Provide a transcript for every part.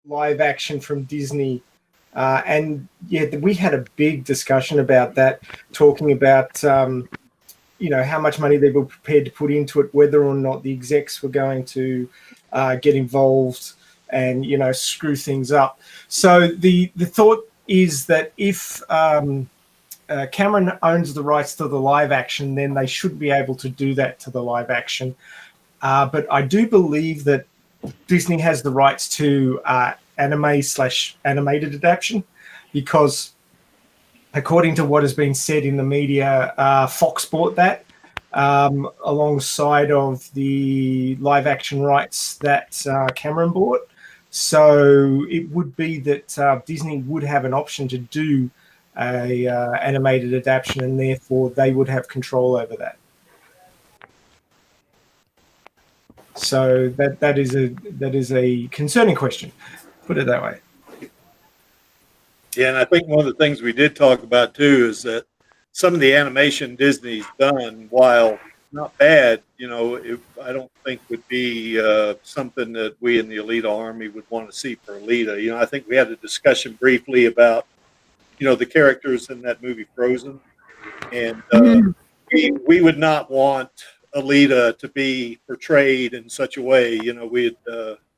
live action from Disney. And yeah, we had a big discussion about that, talking about how much money they were prepared to put into it, whether or not the execs were going to get involved and screw things up. So the thought is that if Cameron owns the rights to the live action, then they should be able to do that to the live action. But I do believe that Disney has the rights to anime/animated adaptation, because according to what has been said in the media, Fox bought that alongside of the live action rights that Cameron bought. So it would be that Disney would have an option to do a animated adaptation, and therefore they would have control over that. So that is a concerning question, put it that way. Yeah, and I think one of the things we did talk about too is that some of the animation Disney's done, while not bad, I don't think would be something that we in the Alita Army would want to see for Alita. I think we had a discussion briefly about the characters in that movie Frozen, and we would not want Alita to be portrayed in such a way. We'd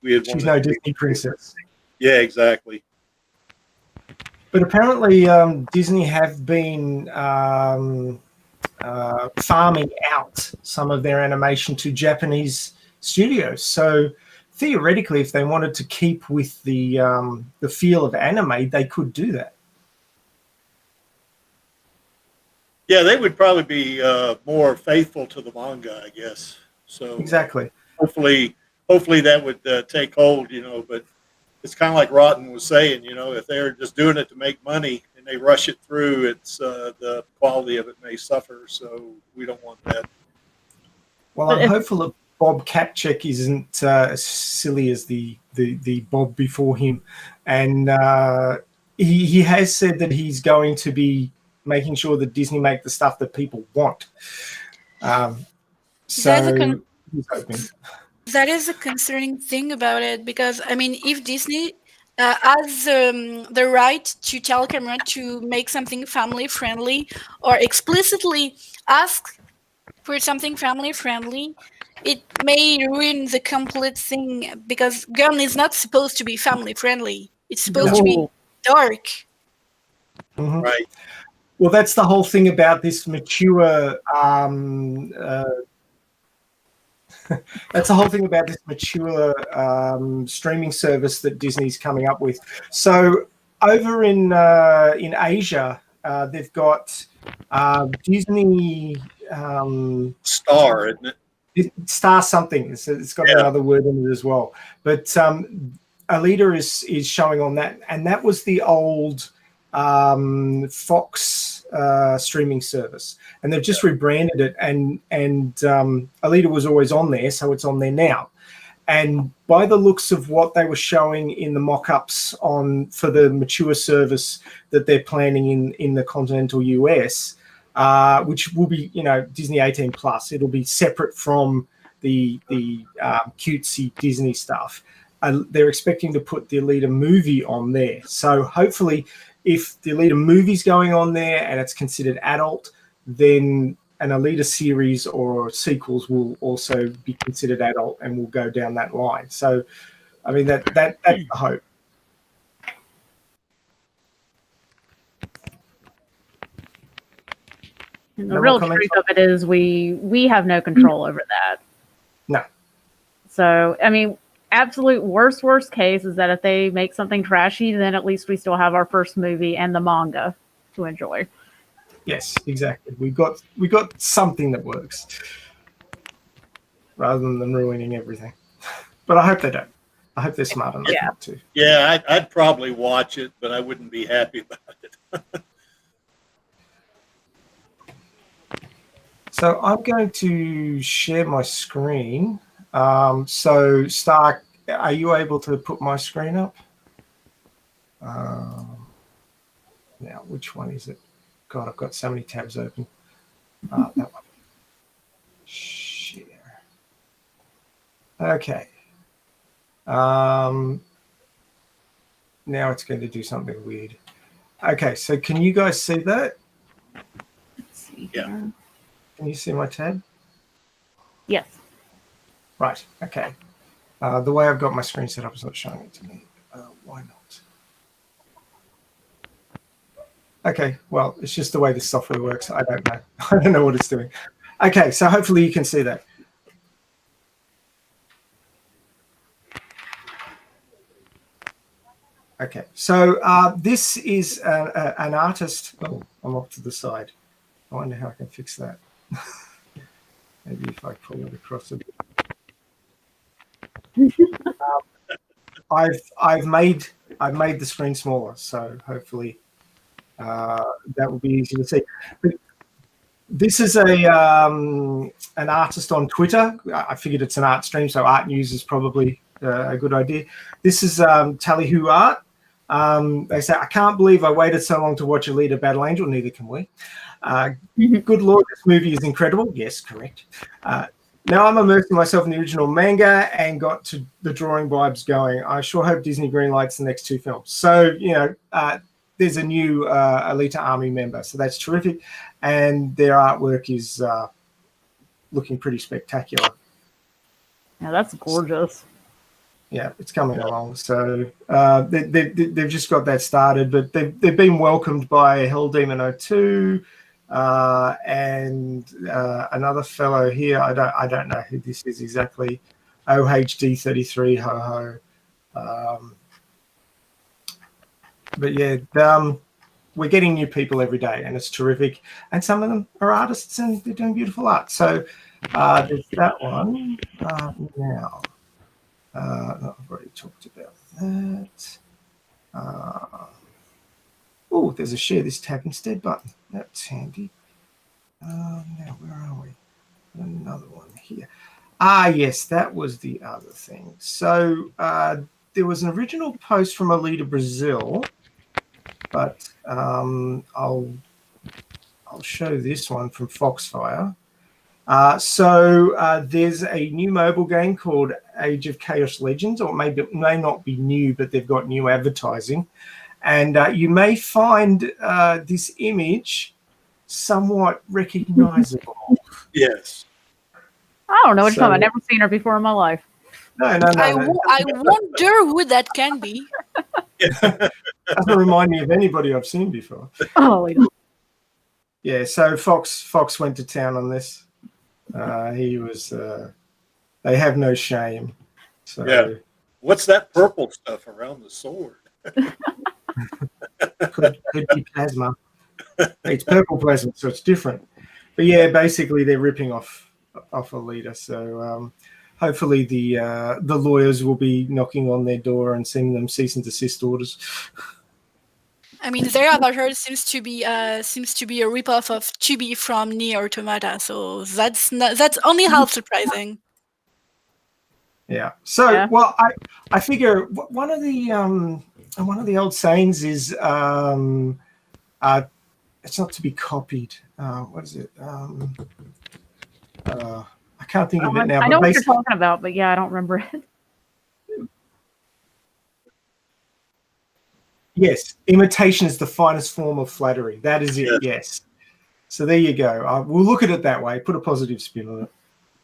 she's no Disney princess. Yeah, exactly. But apparently, Disney have been farming out some of their animation to Japanese studios. So theoretically, if they wanted to keep with the feel of anime, they could do that. Yeah, they would probably be more faithful to the manga, I guess. So exactly. Hopefully that would take hold. But it's kind of like Rotten was saying. If they're just doing it to make money and they rush it through, it's the quality of it may suffer. So we don't want that. Well, I'm hopeful that Bob Katchek isn't as silly as the Bob before him, and he has said that he's going to be making sure that Disney make the stuff that people want. So that is a concerning thing about it, because if Disney has the right to tell Cameron to make something family friendly, or explicitly ask for something family friendly, it may ruin the complete thing, because Gun is not supposed to be family friendly. It's supposed to be dark. Mm-hmm. Right. Well, that's the whole thing about this mature. That's the whole thing about this mature streaming service that Disney's coming up with. So over in Asia, they've got Disney Star, isn't it? Star something. It's got another word in it as well. But Alita is showing on that, and that was the old Fox streaming service, and they've just rebranded it, and Alita was always on there, so it's on there now. And by the looks of what they were showing in the mock-ups for the mature service that they're planning in the continental US, which will be Disney 18 plus, it'll be separate from the cutesy Disney stuff. They're expecting to put the Alita movie on there, so hopefully, if the Alita movie's going on there and it's considered adult, then an Alita series or sequels will also be considered adult and will go down that line. So, that's the hope. The real truth of it is we have no control over that. No. So, absolute worst case is that if they make something trashy, then at least we still have our first movie and the manga to enjoy. Yes, exactly. We got something that works, rather than ruining everything. But I hope they don't. I hope they're smart enough not to. Yeah, I'd probably watch it, but I wouldn't be happy about it. So I'm going to share my screen. So Stark, are you able to put my screen up? Now, which one is it? God, I've got so many tabs open. That one. Share. Okay. now it's going to do something weird. Okay, so can you guys see that? Let's see. Yeah. Here. Can you see my tab? Yes. Right, okay. The way I've got my screen set up is not showing it to me. Why not? Okay, well, it's just the way this software works. I don't know. I don't know what it's doing. Okay, so hopefully you can see that. Okay, so this is an artist. Oh, I'm off to the side. I wonder how I can fix that. Maybe if I pull it across a bit. I've made the screen smaller, so hopefully that will be easy to see. But this is an artist on Twitter. I figured it's an art stream, so art news is probably a good idea. This is Tallyhoo Art. They say, I can't believe I waited so long to watch Alita Battle Angel. Neither can we. Good Lord, this movie is incredible. Yes, correct. Now I'm immersing myself in the original manga and got to the drawing vibes going. I sure hope Disney greenlights the next 2 films. So, there's a new Alita Army member. So that's terrific. And their artwork is looking pretty spectacular. Yeah, that's gorgeous. Yeah, it's coming along. So they've just got that started, but they've been welcomed by Hell Demon 02 and another fellow here. I don't know who this is exactly. OHD33 ho ho. But yeah, we're getting new people every day, and it's terrific. And some of them are artists, and they're doing beautiful art. So there's that one now. I've already talked about that. Oh, there's a share this tab instead button. That's handy. Now, where are we? Another one here. Yes, that was the other thing. So there was an original post from Alita Brazil, but I'll show this one from Foxfire. So there's a new mobile game called Age of Chaos Legends, or it may not be new, but they've got new advertising. And you may find this image somewhat recognizable. Yes. I don't know what you're talking about. I've never seen her before in my life. No. I wonder who that can be. Doesn't remind me of anybody I've seen before. Oh, Yeah, so Fox went to town on this. He was. They have no shame. So. Yeah. What's that purple stuff around the sword? could be plasma. It's purple plasma, so it's different. But yeah, basically they're ripping off Alita. So hopefully the lawyers will be knocking on their door and sending them cease and desist orders. I mean, their avatar seems to be a ripoff of Chibi from Nier Automata, so that's only half surprising. Yeah. So Yeah. well, I figure one of the old sayings is it's not to be copied. What is it? I can't think of it now. I know what you're talking about, but yeah, I don't remember it. Yes, imitation is the finest form of flattery. That is it. Yes. So there you go. We'll look at it that way. Put a positive spin on it.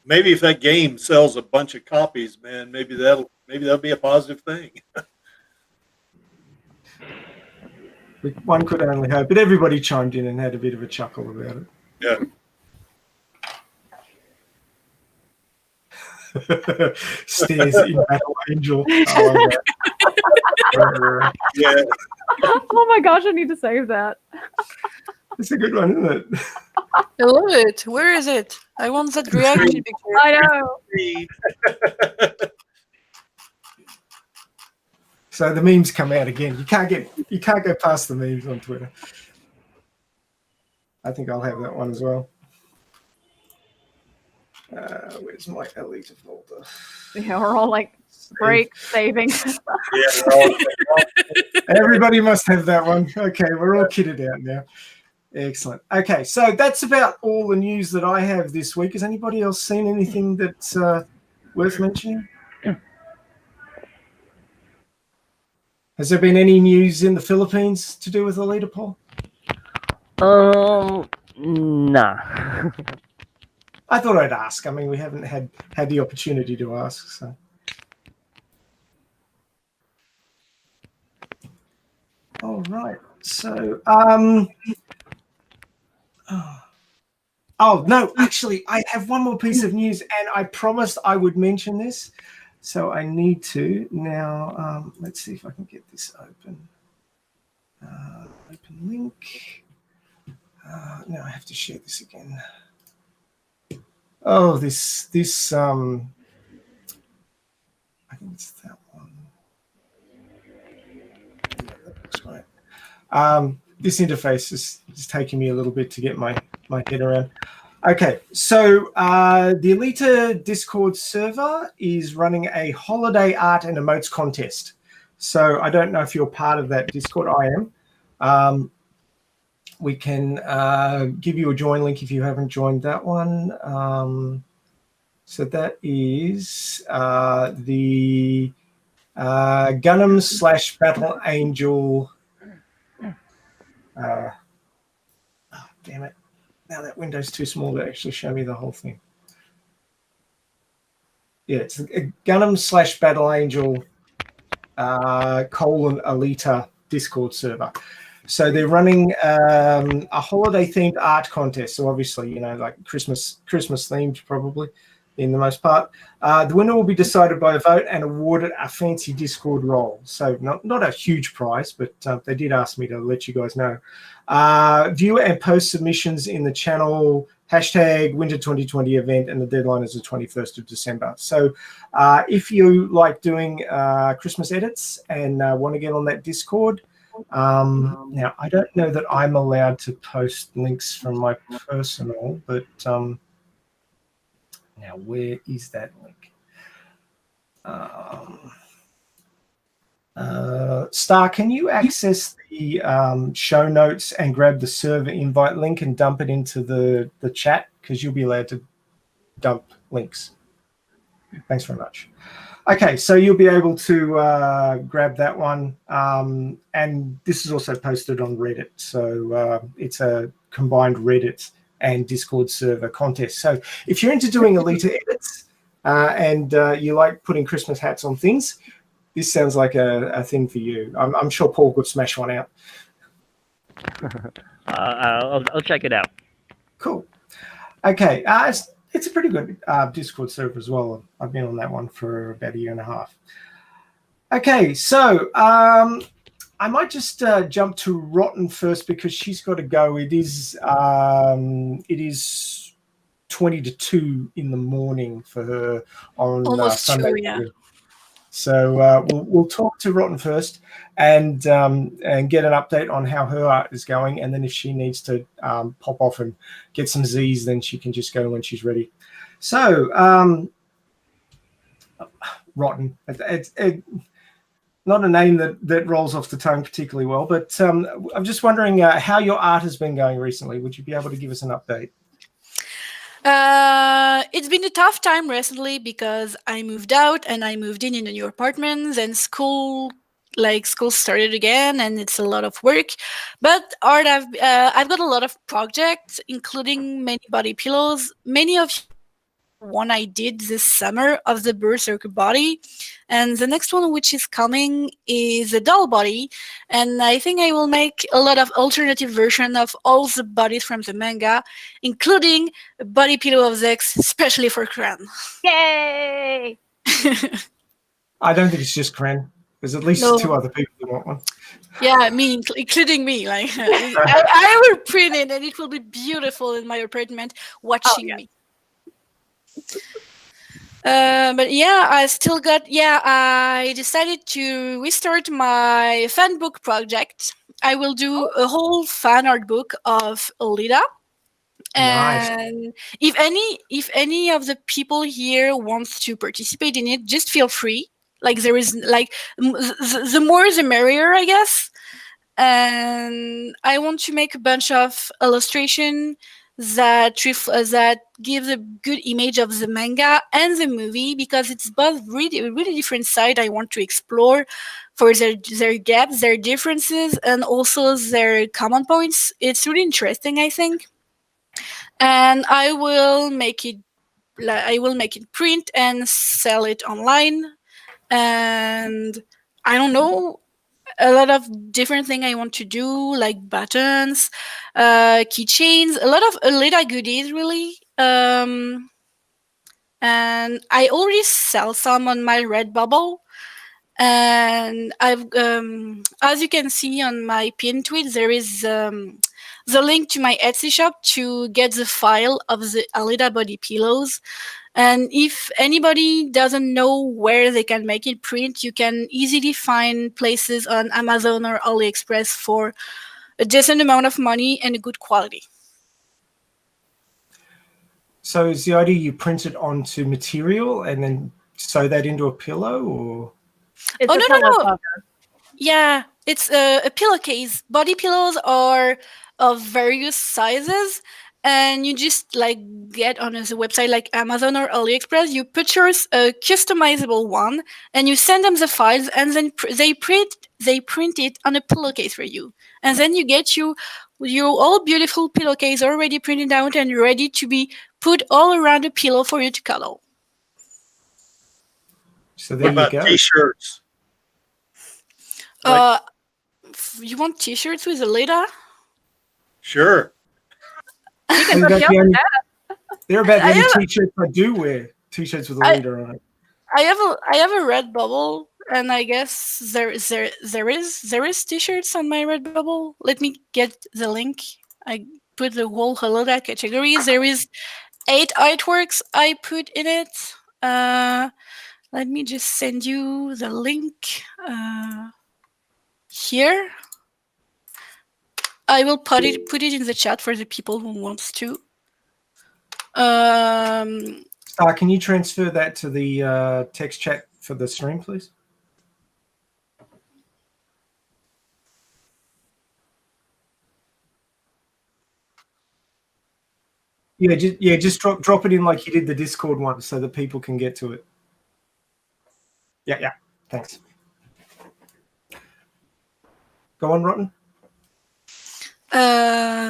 Maybe if that game sells a bunch of copies, man, maybe that'll be a positive thing. One could only hope, but everybody chimed in and had a bit of a chuckle about it. Yeah. Stairs in Battle Angel. Oh, Yeah. Oh my gosh, I need to save that. it's a good one, isn't it? I love it. Where is it? I want that reaction picture. I know. So the memes come out again. You can't go past the memes on Twitter. I think I'll have that one as well. Where's my Alita folder? Yeah, we're all like break saving. Yeah. Everybody must have that one. Okay, we're all kitted out now. Excellent. Okay, so that's about all the news that I have this week. Has anybody else seen anything that's worth mentioning? Has there been any news in the Philippines to do with Alita, Paul? Nah. I thought I'd ask. I mean, we haven't had the opportunity to ask. So. All right. So, oh no, actually, I have one more piece of news, and I promised I would mention this, so I need to now. Let's see if I can get this open. Open link. Now I have to share this again. Oh, this. I think it's that one. Yeah, that looks right. This interface is taking me a little bit to get my head around. Okay, so the Alita Discord server is running a holiday art and emotes contest. So I don't know if you're part of that Discord. I am. We can give you a join link if you haven't joined that one. So that is the Gunham / Battle Angel. Oh, damn it. Now that window's too small to actually show me the whole thing. Yeah, it's a Gunham / Battle Angel :Alita Discord server. So they're running a holiday themed art contest. So obviously, like Christmas themed probably in the most part. The winner will be decided by a vote and awarded a fancy Discord role. So not a huge prize, but they did ask me to let you guys know. Viewer and post submissions in the channel #Winter 2020 event, and the deadline is the 21st of December. So if you like doing Christmas edits and want to get on that Discord, now I don't know that I'm allowed to post links from my personal, but now where is that link? Star, can you access the show notes and grab the server invite link and dump it into the chat? Because you'll be allowed to dump links. Thanks very much. Okay, so you'll be able to grab that one. And this is also posted on Reddit. So it's a combined Reddit and Discord server contest. So if you're into doing Alita edits and you like putting Christmas hats on things, this sounds like a thing for you. I'm sure Paul could smash one out. I'll check it out. Cool. Okay. It's a pretty good Discord server as well. I've been on that one for about a year and a half. Okay. So I might just jump to Rotten first because she's got to go. It is 20 to 2 in the morning for her on Sunday. True, yeah. So we'll talk to Rotten first and get an update on how her art is going, and then if she needs to pop off and get some Z's, then she can just go when she's ready. So Rotten, it's not a name that rolls off the tongue particularly well, but I'm just wondering how your art has been going recently. Would you be able to give us an update? It's been a tough time recently because I moved out and I moved in a new apartment, and school started again, and it's a lot of work. But art, I've got a lot of projects, including many body pillows. Many of one I did this summer of the Berserker body, and the next one, which is coming, is a doll body, and I think I will make a lot of alternative version of all the bodies from the manga, including a body pillow of Zex, especially for Kran. Yay! I don't think it's just Kren. There's at least 2 other people who want one. Yeah, me, including me. Like I will print it, and it will be beautiful in my apartment watching me. But yeah, I decided to restart my fan book project. I will do a whole fan art book of Alita. And nice. if any of the people here wants to participate in it, just feel free. Like there is the more the merrier, I guess. And I want to make a bunch of illustration that gives a good image of the manga and the movie, because it's both really different side I want to explore for their gaps, their differences, and also their common points. It's really interesting, I think, and I will make it print and sell it online. And I don't know, a lot of different thing I want to do, like buttons, keychains, a lot of Alita goodies, really. And I already sell some on my Redbubble. And I've, as you can see on my pinned tweet, there is the link to my Etsy shop to get the file of the Alita body pillows. And if anybody doesn't know where they can make it print, you can easily find places on Amazon or AliExpress for a decent amount of money and a good quality. So is the idea you print it onto material and then sew that into a pillow, or? It's Oh, a no, pillow no. cover. Yeah, it's a pillowcase. Body pillows are of various sizes, and you just like get on the website like Amazon or AliExpress. You purchase a customizable one, and you send them the files, and then they print it on a pillowcase for you, and then you get your all beautiful pillowcase already printed out and ready to be put all around a pillow for you to cuddle. So What there you about go. T-shirts? Like, You want T-shirts with Alita? sure. You can They're put about you the up with only, that. they're about the I only have- t-shirts I do wear. T-shirts with a I- leader on it. I have a Redbubble, and I guess there is T-shirts on my Redbubble. Let me get the link. I put the whole Haloda category. There is 8 artworks I put in it. Let me just send you the link here. I will put it in the chat for the people who wants to. Star, can you transfer that to the text chat for the stream, please? Yeah, just drop it in like you did the Discord one, so that people can get to it. Yeah. Thanks. Go on, Rotten.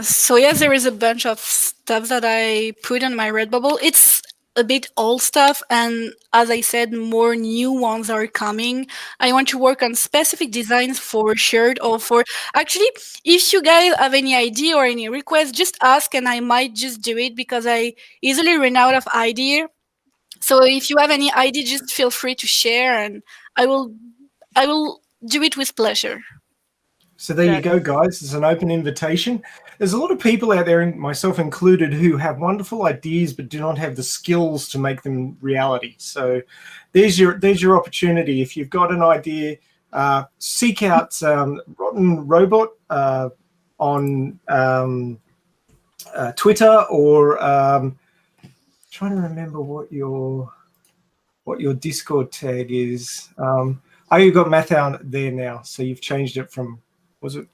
So yeah, there is a bunch of stuff that I put on my Redbubble. It's a bit old stuff, and as I said, more new ones are coming. I want to work on specific designs for shirt or for. Actually, if you guys have any idea or any request, just ask, and I might just do it because I easily run out of idea. So if you have any idea, just feel free to share, and I will do it with pleasure. So there you go, guys. It's an open invitation. There's a lot of people out there, myself included, who have wonderful ideas but do not have the skills to make them reality. So there's your opportunity. If you've got an idea, seek out Rotten Robot on Twitter, or trying to remember what your Discord tag is. You've got Mathau there now, so you've changed it from, was it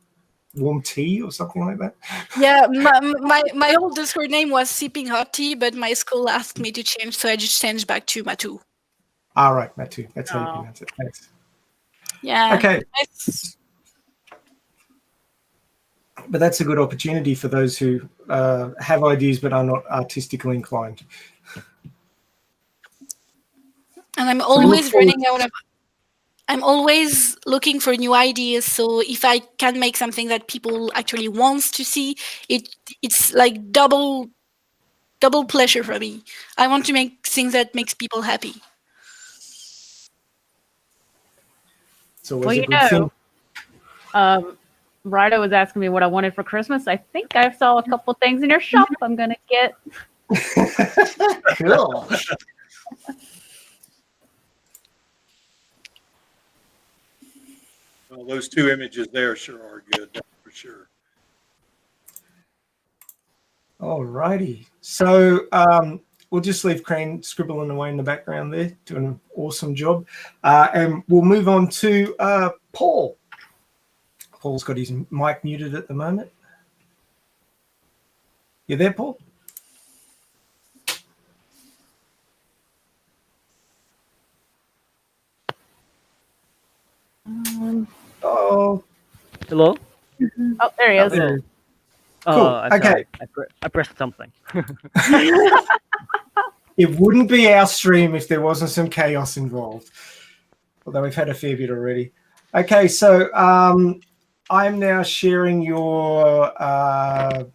warm tea or something like that? Yeah, my old Discord name was Sipping Hot Tea, but my school asked me to change, so I just changed back to Matu. All right, Matu. That's how you pronounce it. Thanks. Yeah. Okay. Nice. But that's a good opportunity for those who have ideas but are not artistically inclined. And I'm always I'm always looking for new ideas. So if I can make something that people actually wants to see, it's like double pleasure for me. I want to make things that makes people happy. It's always a good thing. Ryder was asking me what I wanted for Christmas. I think I saw a couple things in your shop I'm gonna get. Cool. Well, those 2 images there sure are good, that's for sure. All righty. So we'll just leave Crane scribbling away in the background there, doing an awesome job. And we'll move on to Paul. Paul's got his mic muted at the moment. You there, Paul? Oh, Hello? Oh, there he is. there. Oh, Cool. I'm Okay. sorry. I pressed something. It wouldn't be our stream if there wasn't some chaos involved. Although we've had a fair bit already. Okay, so I'm now sharing your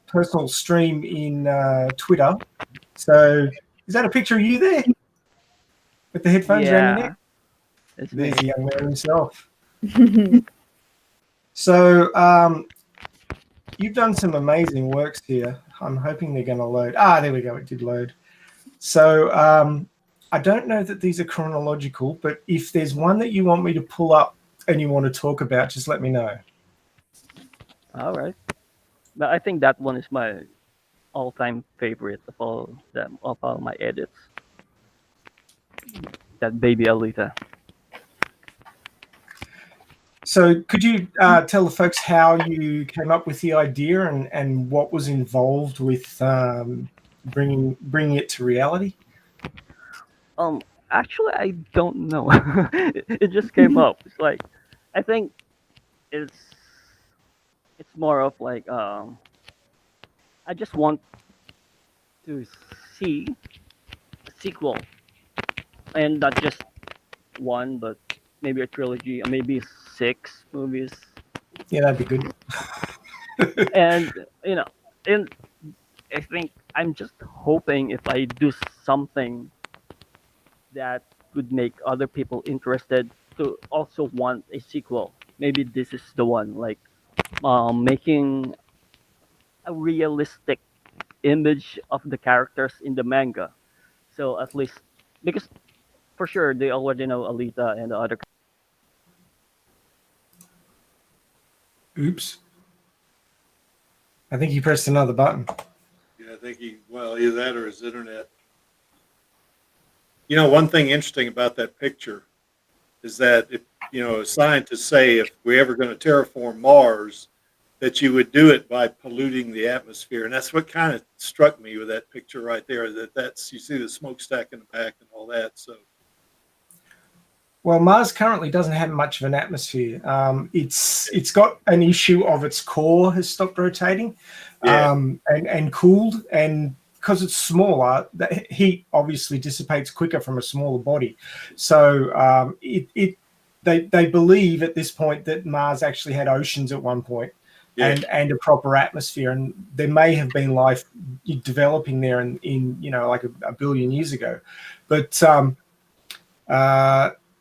personal stream in Twitter. So is that a picture of you there with the headphones around your Yeah, neck? it's me. There's the young man himself. So you've done some amazing works here. I'm hoping they're going to load. There we go. It did load. So I don't know that these are chronological, but if there's one that you want me to pull up and you want to talk about, just let me know. All right. But I think that one is my all-time favorite of all my edits. That baby Alita. So could you tell the folks how you came up with the idea and what was involved with bringing it to reality? Actually, I don't know. It just came up. It's like, I think it's it's more of like I just want to see a sequel, and not just one, but maybe a trilogy, or maybe 6 movies. Yeah, that'd be good. And you know, and I think I'm just hoping if I do something that would make other people interested to also want a sequel. Maybe this is the one, like making a realistic image of the characters in the manga. So at least, because for sure they already know Alita and the other. Oops. I think you pressed another button. Yeah, I think either that or his internet. You know, one thing interesting about that picture is that if scientists say if we're ever going to terraform Mars, that you would do it by polluting the atmosphere, and that's what kind of struck me with that picture right there. That's you see the smokestack in the back and all that. So, Well, Mars currently doesn't have much of an atmosphere. It's got an issue of its core has stopped rotating, yeah, and cooled, and because it's smaller, the heat obviously dissipates quicker from a smaller body. So they believe at this point that Mars actually had oceans at one point, yeah. and a proper atmosphere, and there may have been life developing there in like a billion years ago, but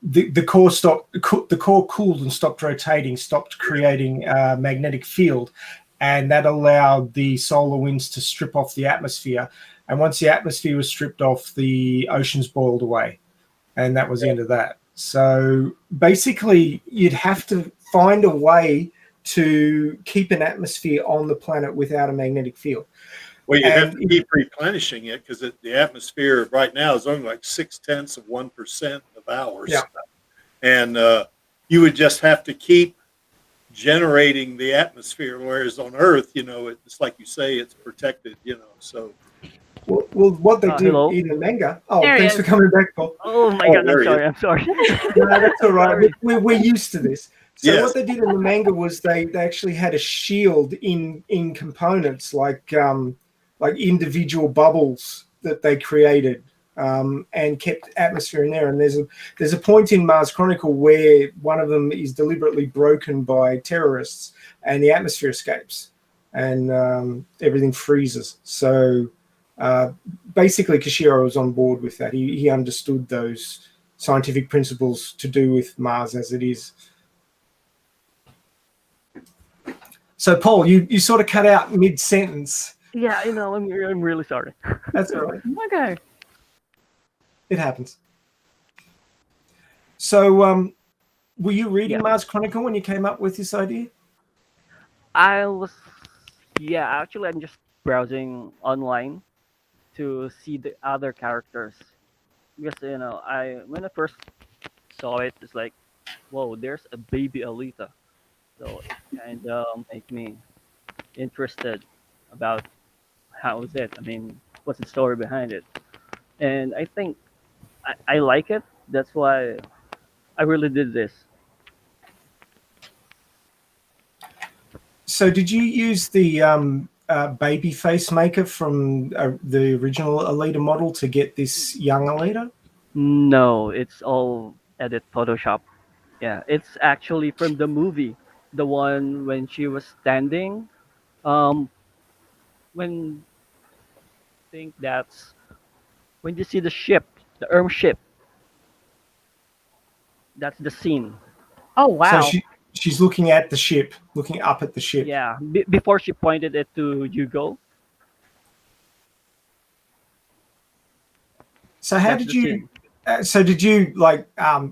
the core stopped. The core cooled and stopped rotating, stopped creating a magnetic field, and that allowed the solar winds to strip off the atmosphere. And once the atmosphere was stripped off, the oceans boiled away, and that was the end of that. So basically, you'd have to find a way to keep an atmosphere on the planet without a magnetic field. Well, you have And to keep replenishing it because the atmosphere right now is only like 0.6% of ours. Yeah. And you would just have to keep generating the atmosphere, whereas on Earth, it's like you say, it's protected. So well, what they do Hello? in the manga. Oh, There he thanks is. for coming back, Paul. Oh my Oh, god! there he is. I'm sorry. No, that's all right. Sorry. We're used to this. So Yes. what they did in the manga was they actually had a shield in components like individual bubbles that they created, and kept atmosphere in there. And there's a point in Mars Chronicle where one of them is deliberately broken by terrorists, and the atmosphere escapes, and everything freezes. So basically, Kishiro was on board with that. He understood those scientific principles to do with Mars as it is. So, Paul, you sort of cut out mid-sentence. Yeah, I'm really sorry. That's all right. Okay. It happens. So, were you reading Yeah. Mars Chronicle when you came up with this idea? Actually, I'm just browsing online to see the other characters because when I first saw it, it's like, whoa, there's a baby Alita, so it kind of made me interested about how is it? I mean, what's the story behind it? And I think I like it. That's why I really did this. So, did you use the baby face maker from the original Alita model to get this young Alita? No, it's all edit Photoshop. Yeah, it's actually from the movie, the one when she was standing. Um, when think that's when you see the ship, the ship. That's the scene. Oh So wow. she's looking at the ship, looking up at the ship. Yeah, before she pointed it to Hugo. So how That's did the you? scene. So did you like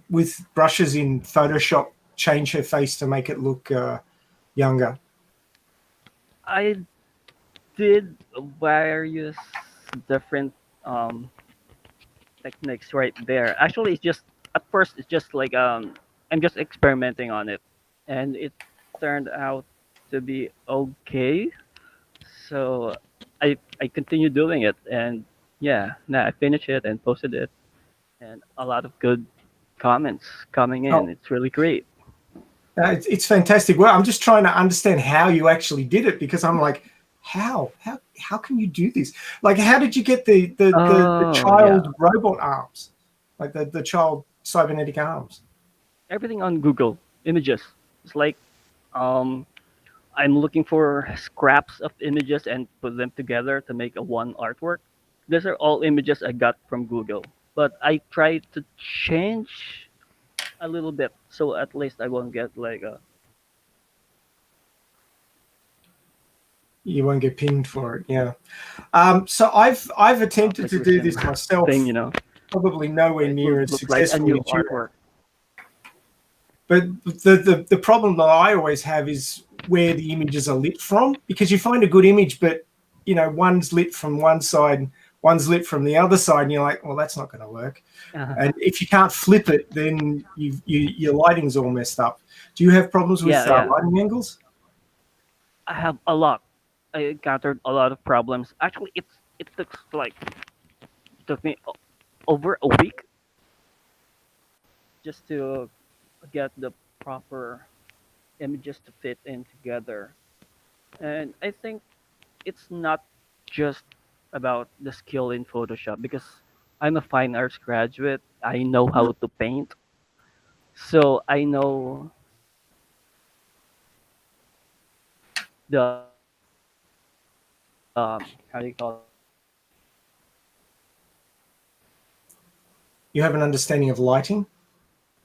with brushes in Photoshop change her face to make it look younger? I did various different um techniques right there. Actually, it's just at first it's just like I'm just experimenting on it, and it turned out to be okay. So I continue doing it, and yeah, now I finished it and posted it, and a lot of good comments coming in. Oh, It's really great. it's fantastic. Well, I'm just trying to understand how you actually did it because I'm like, how can you do this? Like, how did you get the Oh yeah, child robot arms, like the child cybernetic arms? everything on Google Images. It's like um I'm looking for scraps of images and put them together to make a one artwork. These are all images I got from Google, but I tried to change a little bit so at least I won't get like a You won't get pinged for it. Yeah. So I've attempted to do application this myself, thing, you know. probably nowhere It near would as look like a new successfully as you. artwork. But the problem that I always have is where the images are lit from, because you find a good image, but one's lit from one side, one's lit from the other side, and you're like, well, that's not going to work. And if you can't flip it, then your lighting's all messed up. Do you have problems with Yeah, yeah. lighting angles? I have a lot. I encountered a lot of problems. Actually, it took like took me over a week just to get the proper images to fit in together. And I think it's not just about the skill in Photoshop because I'm a fine arts graduate. I know how to paint. So I know the how do you call it? You have an understanding of lighting?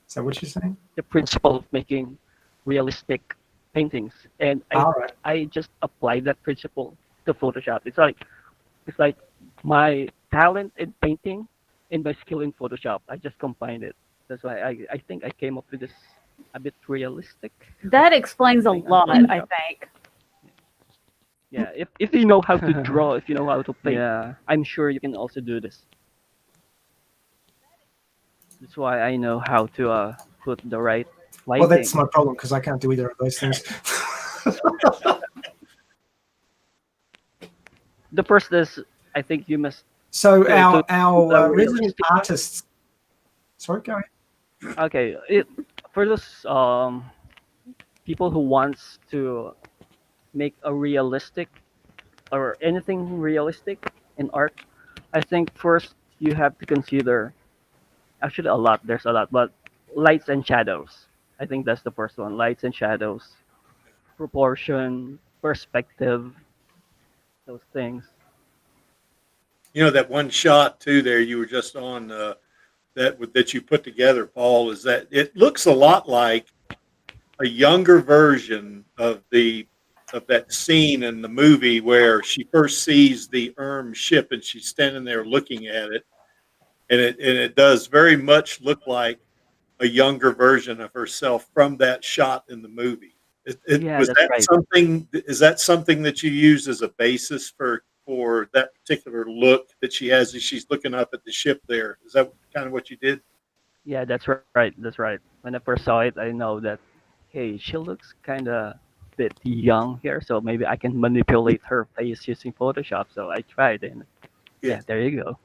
Is that what you're saying? The principle of making realistic paintings, and All right. I just applied that principle to Photoshop. It's like my talent in painting and my skill in Photoshop. I just combined it. That's why I think I came up with this a bit realistic That explains a thing on lot, I Photoshop. think. Yeah, if you know how to draw, if you know how to paint, yeah, I'm sure you can also do this. That's why I know how to put the right Well, that's lighting. my problem because I can't do either of those things. The first is I think you must So to put a our resident realistic. artists. Sorry, go ahead. Okay, for those people who wants to make a realistic or anything realistic in art, I think first you have to consider actually a lot. There's a lot, but lights and shadows. I think that's the first one. Lights and shadows, proportion, perspective, those things. That one shot too there you were just on that you put together, Paul, is that it looks a lot like a younger version of that scene in the movie where she first sees the ship and she's standing there looking at it, and it does very much look like a younger version of herself from that shot in the movie. Yeah, that's right. Is that something that you use as a basis for that particular look that she has as she's looking up at the ship there? Is that kind of what you did? Yeah, that's right. That's right. When I first saw it, I know that hey, she looks kind of bit young here, so maybe I can manipulate her face using Photoshop. So I tried, and yeah, there you go.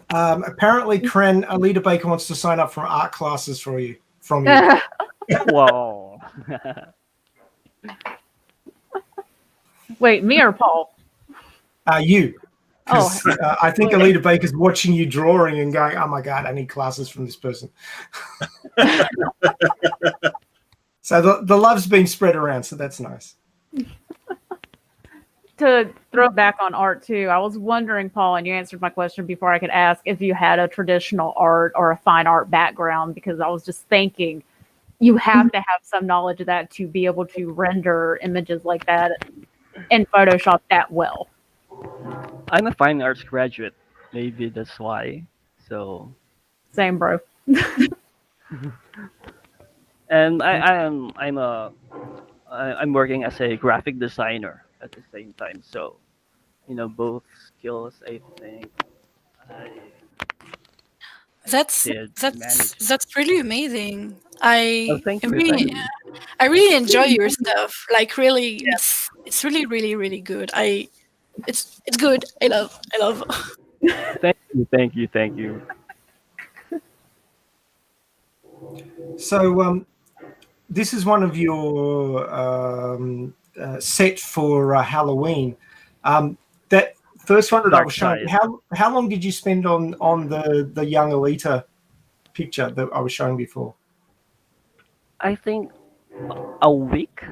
Apparently, Kren, Alita Baker wants to sign up for art classes from you. Whoa. Wait, me or Paul? You. Oh, 'Cause, I think Alita Baker's watching you drawing and going, "Oh my god, I need classes from this person." So the love's being spread around, so that's nice. to throw back on art too, I was wondering, Paul, and you answered my question before I could ask if you had a traditional art or a fine art background, because I was just thinking you have to have some knowledge of that to be able to render images like that in Photoshop that well. I'm a fine arts graduate. Maybe that's why. So, Same, bro. and I'm working as a graphic designer at the same time. So, both skills. I think I That's did that's manage. that's really amazing. Oh, thank you, thank you. I really enjoy your stuff. Like really, it's really really really good. It's good. I love. Thank you, thank you, thank you. So this is one of your set for Halloween. That first one that I Dark was showing. side. How long did you spend on the young Alita picture that I was showing before? I think a week.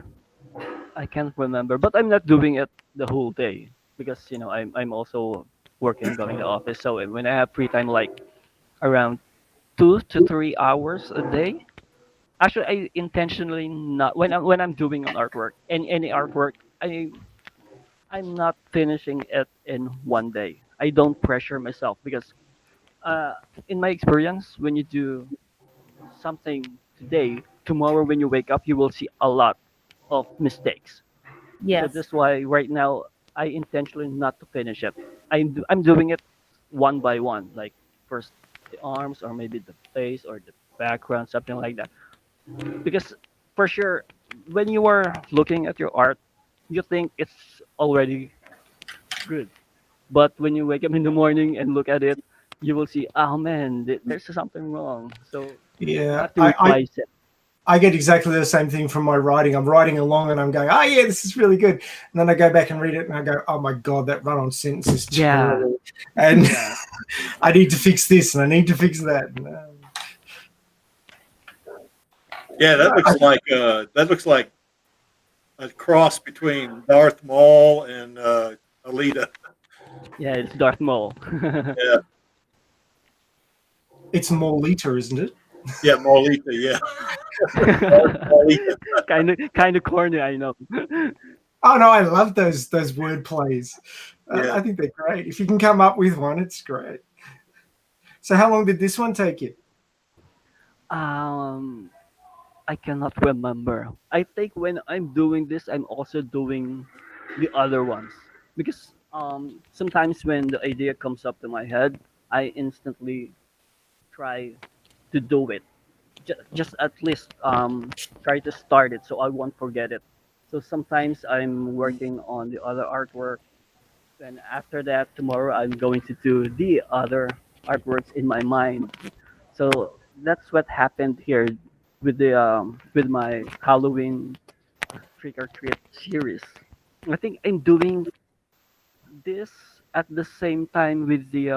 I can't remember, but I'm not doing it the whole day because I'm also working, going to office. So when I have free time, like around 2 to 3 hours a day. Actually, I intentionally not when I'm doing an artwork, any artwork, I'm not finishing it in one day. I don't pressure myself because uh, in my experience, when you do something today, tomorrow when you wake up, you will see a lot of mistakes. So Yes. that's why right now I intentionally not to finish it. I'm doing it one by one, like first the arms or maybe the face or the background, something like that. Because for sure, when you are looking at your art, you think it's already good. But when you wake up in the morning and look at it, you will see, oh man, there's something wrong. So you Yeah, have to revise it. I get exactly the same thing from my writing. I'm writing along and I'm going, "Oh yeah, this is really good," and then I go back and read it and I go, "Oh my god, that run-on sentence is Yeah, terrible," and yeah. I need to fix this and I need to fix that. And, Yeah, that looks like a cross between Darth Maul and Alita. Yeah, it's Darth Maul. Yeah, it's Morlita, isn't it? yeah, Maulita. Yeah, Maulita. kind of corny, I know. Oh no, I love those word plays. Yeah. I think they're great. If you can come up with one, it's great. So how long did this one take you? Um, I cannot remember. I think when I'm doing this, I'm also doing the other ones because sometimes when the idea comes up to my head, I instantly try to do it. Just at least try to start it so I won't forget it. So sometimes I'm working on the other artwork, and after that, tomorrow I'm going to do the other artworks in my mind. So that's what happened here with my Halloween trick or treat series. I think I'm doing this at the same time with the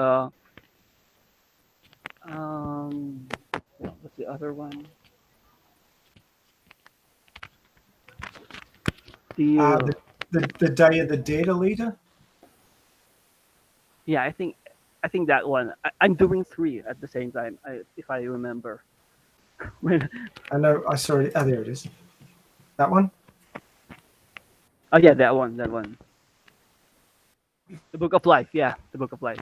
um what's the other one? The The Day of the Dead, Alita? Yeah, I think that one. I'm doing three at the same time. If I remember. When I know I saw it. Oh, there it is. That one? Oh yeah, that one. The Book of Life. Yeah, the Book of Life.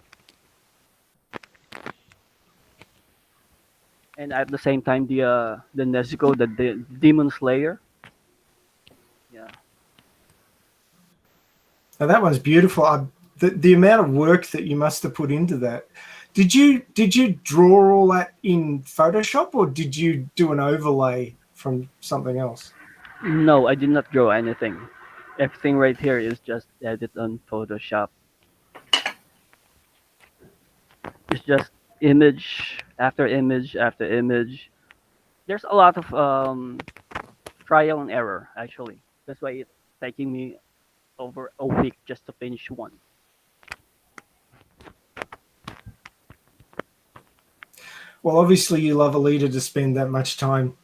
And at the same time, the Nezuko, the Demon Slayer. Yeah. Now that one's beautiful. The amount of work that you must have put into that. Did you draw all that in Photoshop, or did you do an overlay from something else? No, I did not draw anything. Everything right here is just edit on Photoshop. It's just image after image after image. There's a lot of trial and error actually. That's why it's taking me over a week just to finish one. Well, obviously you love Alita to spend that much time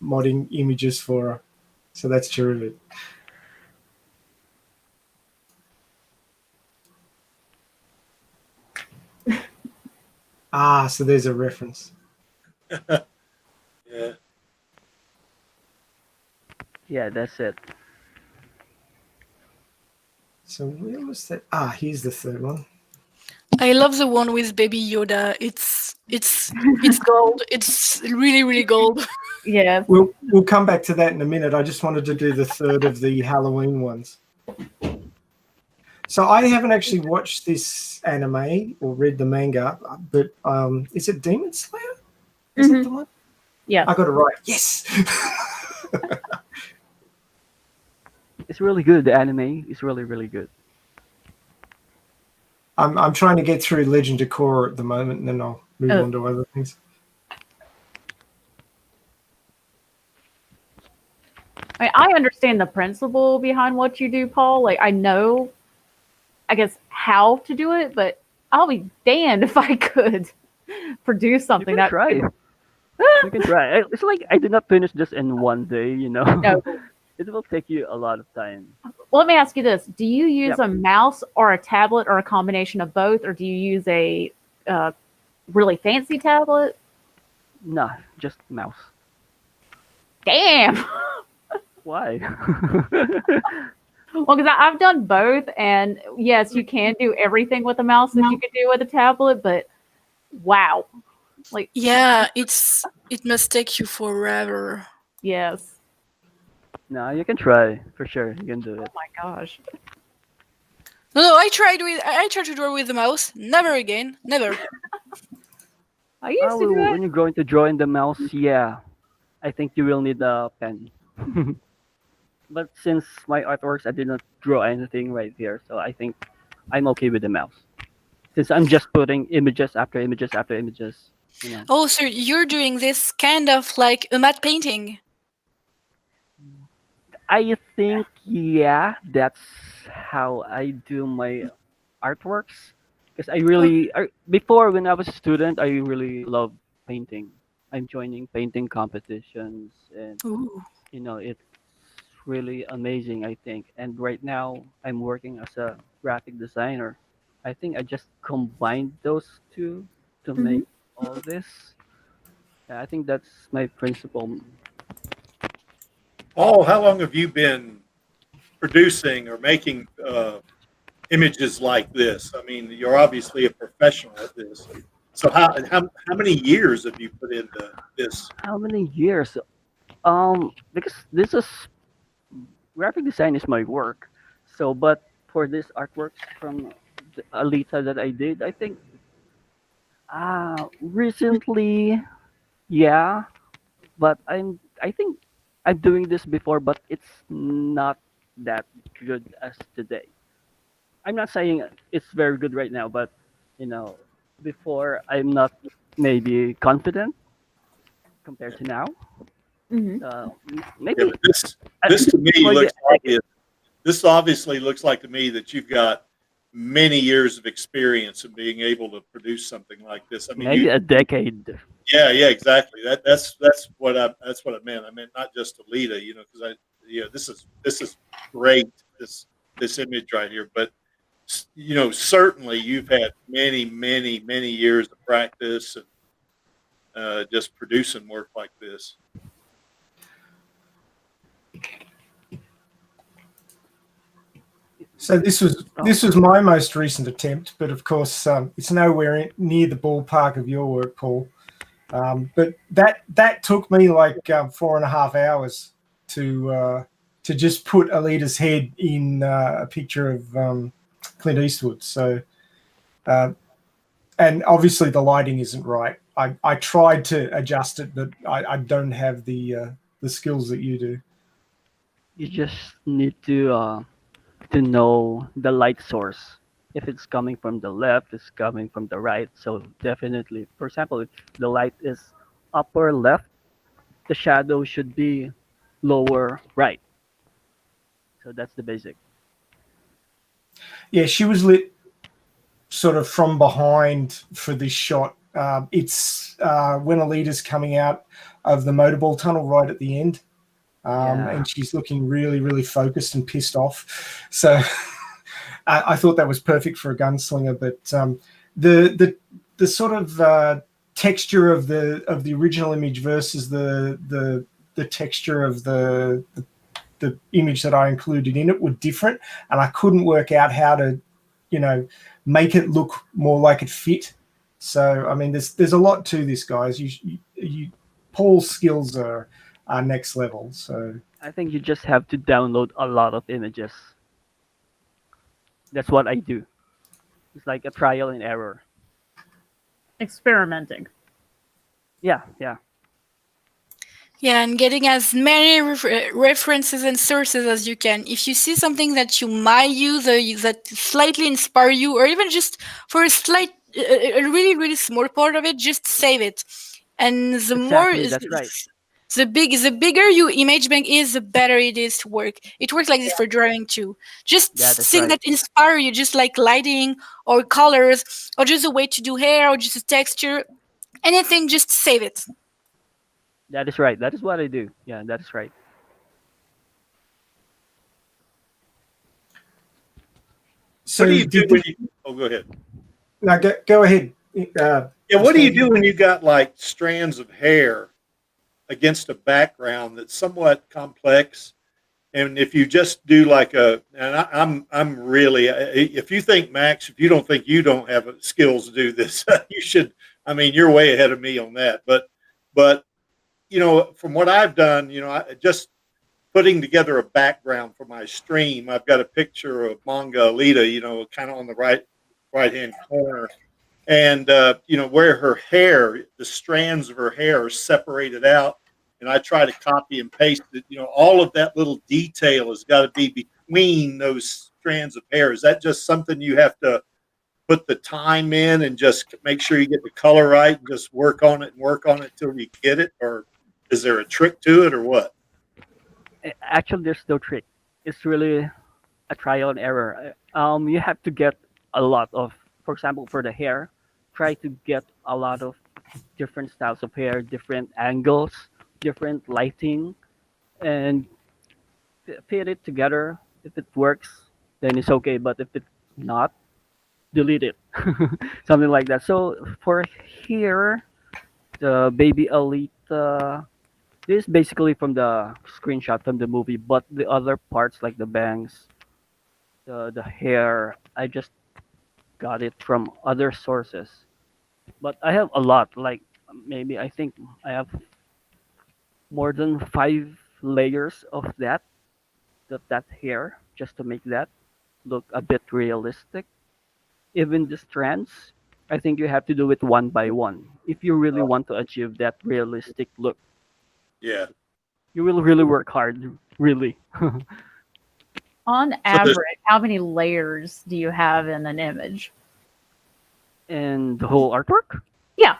modding images for her, so that's terrific. So there's a reference. Yeah. Yeah, that's it. So where was that? Here's the third one. I love the one with Baby Yoda. It's gold. It's really really gold. Yes. We'll come back to that in a minute. I just wanted to do the third of the Halloween ones. So I haven't actually watched this anime or read the manga, but is it Demon Slayer? Is it the one? Yeah. I got it right. Yes. It's really good. The anime is really, really good. I'm trying to get through Legend of Korra at the moment, and then I'll move on to other things. I understand the principle behind what you do, Paul. Like, I know, I guess, how to do it, but I'll be damned if I could produce something You can that try. You can try. It's like I did not finish this in one day. No. It will take you a lot of time. Well, let me ask you this: do you use Yep. a mouse or a tablet or a combination of both, or do you use a really fancy tablet? Nah, just mouse. Damn. Why? Well, because I've done both, and yes, you can do everything with a mouse that you could do with a tablet, but wow, like Yeah, it must take you forever. yes, No, you can try for sure. You can do oh it. my gosh, No, I tried to draw with the mouse. Never again. Never. I used to do When that. you're going to draw in the mouse, yeah, I think you will need a pen. But since my artworks, I did not draw anything right here, so I think I'm okay with the mouse. Since I'm just putting images after images after images. Oh, so you're doing this kind of like a matte painting. I think, yeah, that's how I do my artworks. Because before when I was a student, I really loved painting. I'm joining painting competitions, and Ooh. it's really amazing, I think. And right now, I'm working as a graphic designer. I think I just combined those two to make all this. Yeah, I think that's my principle. Paul, how long have you been producing or making images like this? I mean, you're obviously a professional at this. So how many years have you put into this? How many years? Because this is graphic design is my work. So, but for this artworks from the Alita that I did, I think recently, yeah. But I think I'm doing this before, but it's not that good as today. I'm not saying it's very good right now, but you know, before I'm not maybe confident compared to now. Mhm. Yeah, Maybe but this to me for the looks obvious. This obviously looks like to me that you've got many years of experience in being able to produce something like this. I mean, maybe a decade. yeah, exactly. That's what I meant. I meant not just Alita, because this is great. This image right here, but certainly you've had many, many, many years of practice and just producing work like this. So this was my most recent attempt, but of course it's nowhere near the ballpark of your work, Paul. But that took me like 4.5 hours to just put Alita's head in a picture of Clint Eastwood. So, and And obviously the lighting isn't right. I tried to adjust it, but I don't have the skills that you do. You just need to know the light source. If it's coming from the left, it's coming from the right. So definitely, for example, if the light is upper left, the shadow should be lower right. So that's the basic. Yeah, she was lit sort of from behind for this shot. It's when Alita's coming out of the motorball tunnel right at the end. And she's looking really, really focused and pissed off. So I thought that was perfect for a gunslinger. But the sort of texture of the original image versus the texture of the image that I included in it were different, and I couldn't work out how to, make it look more like it fit. So I mean, there's a lot to this, guys. Paul's skills are next level. So I think you just have to download a lot of images. That's what I do. It's like a trial and error. Experimenting. Yeah. Yeah, and getting as many references and sources as you can. If you see something that you might use that slightly inspire you, or even just for a really, really small part of it, just save it. And the more, That's right. the bigger your image bank is, the better it is to work. It works like this for drawing too. Just things that inspire you, just like lighting or colors, or just a way to do hair, or just a texture, anything. Just save it. That is right. That is what I do. Yeah, that is right. So what do you do when you? Oh, go ahead. No, go ahead. What do you do when you got like strands of hair against a background that's somewhat complex? And if you just do like I'm really, if you think, Max, if you don't think you don't have skills to do this, you should. I mean, you're way ahead of me on that. But from what I've done, I just putting together a background for my stream. I've got a picture of manga Alita, kind of on the right-hand corner. And, where her hair, the strands of her hair are separated out. And I try to copy and paste it. All of that little detail has got to be between those strands of hair. Is that just something you have to put the time in and just make sure you get the color right and just work on it till you get it? Or is there a trick to it or what? Actually, there's no trick. It's really a trial and error. You have to get a lot of, for example, for the hair, try to get a lot of different styles of hair, different angles, different lighting, and fit it together. If it works, then it's okay. But if it's not, delete it. Something like that. So for here, the baby Alita, this is basically from the screenshot from the movie, but the other parts like the bangs, the hair, I just got it from other sources. But I have a lot, like maybe I think I have more than 5 layers of that hair just to make that look a bit realistic. Even the strands, I think you have to do it one by one if you really want to achieve that realistic look. Yeah. You will really work hard, really. On average, how many layers do you have in an image? And the whole artwork? Yeah.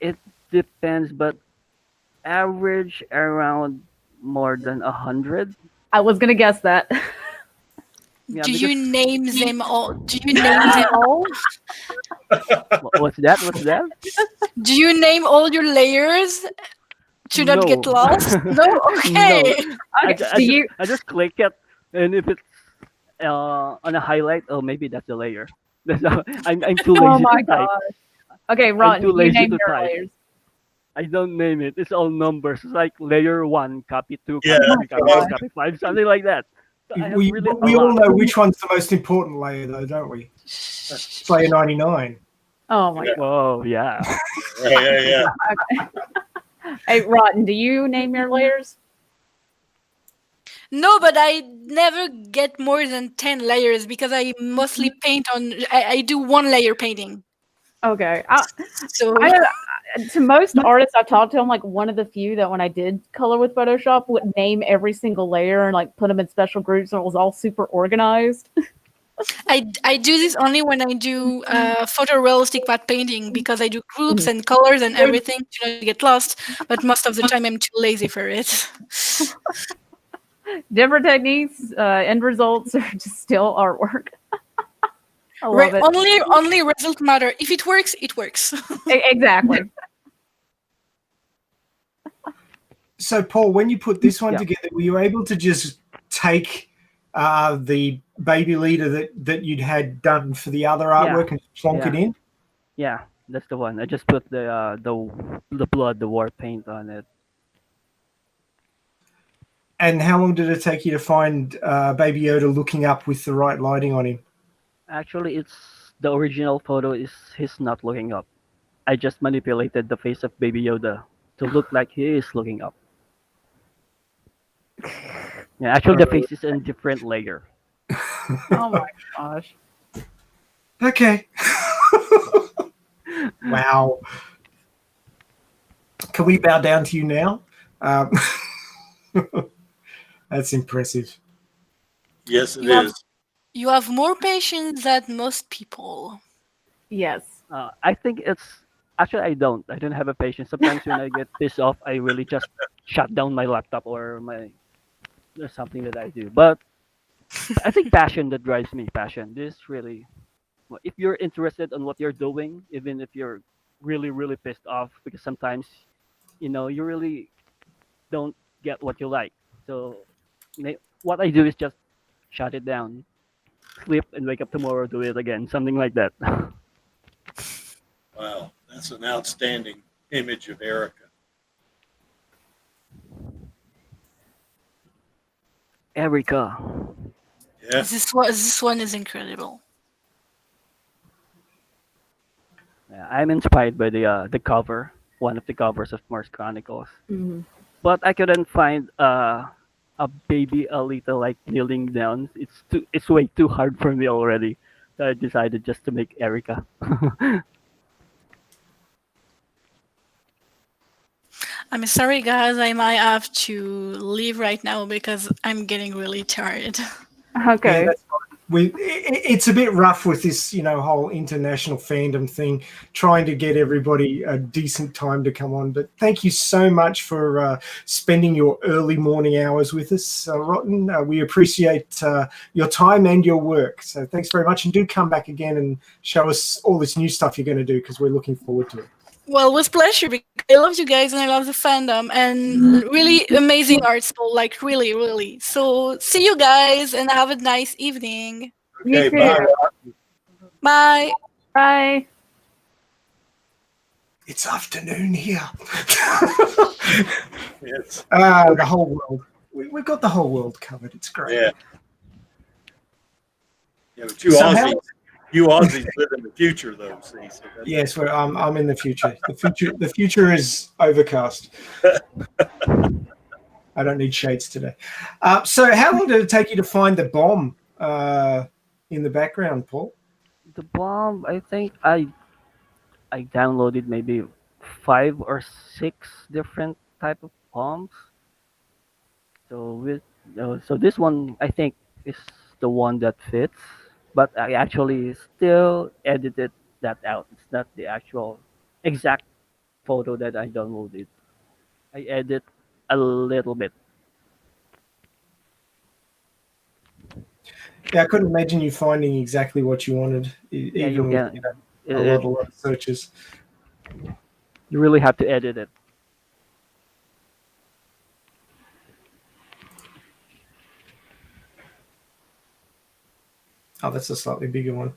It depends, but average around more than 100. I was gonna guess that. Yeah, Do because- you name them all? Do you name them all? What's that? Do you name all your layers to not get No. lost? No? Okay. I just click it, and if it's on a highlight, oh, maybe that's a layer. I'm too lazy Oh my to type. god. Okay, Ron, too you lazy name to your type. layers. I don't name it. It's all numbers. It's like layer 1, copy 2, Yeah. copy 3, copy 5, something like that. So I have We really a all lot. know which one's the most important layer, though, don't we? It's layer 99. Oh my Yeah. Whoa, yeah. Yeah. god. Hey, Rotten, do you name your layers? No, but I never get more than 10 layers because I mostly paint on. I do one layer painting. Okay. So To most artists I've talked to, I'm like one of the few that when I did color with Photoshop would name every single layer and like put them in special groups so it was all super organized. I do this only when I do photorealistic matte painting because I do groups and colors and everything to not get lost. But most of the time, I'm too lazy for it. Different techniques, end results are just still artwork. I love it. Only result matter. If it works, it works. Exactly. So, Paul, when you put this one Yeah. together, were you able to just take the baby leader that you'd had done for the other artwork and plonk it Yeah. in? Yeah, that's the one. I just put the blood, the war paint on it. And how long did it take you to find Baby Yoda looking up with the right lighting on him? Actually, it's the original photo is he's not looking up. I just manipulated the face of Baby Yoda to look like he is looking up. Yeah, actually the face is in different layer. Oh my gosh. Okay. Wow. Can we bow down to you now? That's impressive. Yes, it You have- is. You have more patience than most people. Yes. I think it's actually I don't have a patience. Sometimes when I get pissed off, I really just shut down my laptop or my or something that I do. But I think passion that drives me. Passion. This really, if you're interested on what you're doing, even if you're really pissed off, because sometimes you really don't get what you like. So what I do is just shut it down, sleep, and wake up tomorrow, do it again, something like that. Wow, that's an outstanding image of Erica. Erica. Yeah. This one is incredible. Yeah, I'm inspired by the cover, one of the covers of Mars Chronicles. Mhm. But I couldn't find a baby Alita like kneeling down. It's way too hard for me already. So I decided just to make Erica. I'm sorry, guys. I might have to leave right now because I'm getting really tired. Yeah, Okay. that's fine. It's a bit rough with this, whole international fandom thing, trying to get everybody a decent time to come on. But thank you so much for spending your early morning hours with us, Rotten. We appreciate your time and your work. So thanks very much. And do come back again and show us all this new stuff you're going to do because we're looking forward to it. Well, with pleasure because I love you guys and I love the fandom and really amazing art school, like really. So see you guys and have a nice evening. You Okay, too. bye. Bye. Bye. It's afternoon here. Yes. The whole world. We've got the whole world covered. It's great. Yeah. Yeah, but Somehow- you Aussies live in the future, though. See, so that's, Yes, I'm in the future. The future is overcast. I don't need shades today. So, how long did it take you to find the bomb in the background, Paul? The bomb, I think I downloaded maybe 5 or 6 different type of bombs. So this one I think is the one that fits, but I actually still edited that out. It's not the actual exact photo that I downloaded. I edit a little bit. Yeah, I couldn't imagine you finding exactly what you wanted, Yeah, you even with can. a lot of searches. You really have to edit it. Oh, that's a slightly bigger one.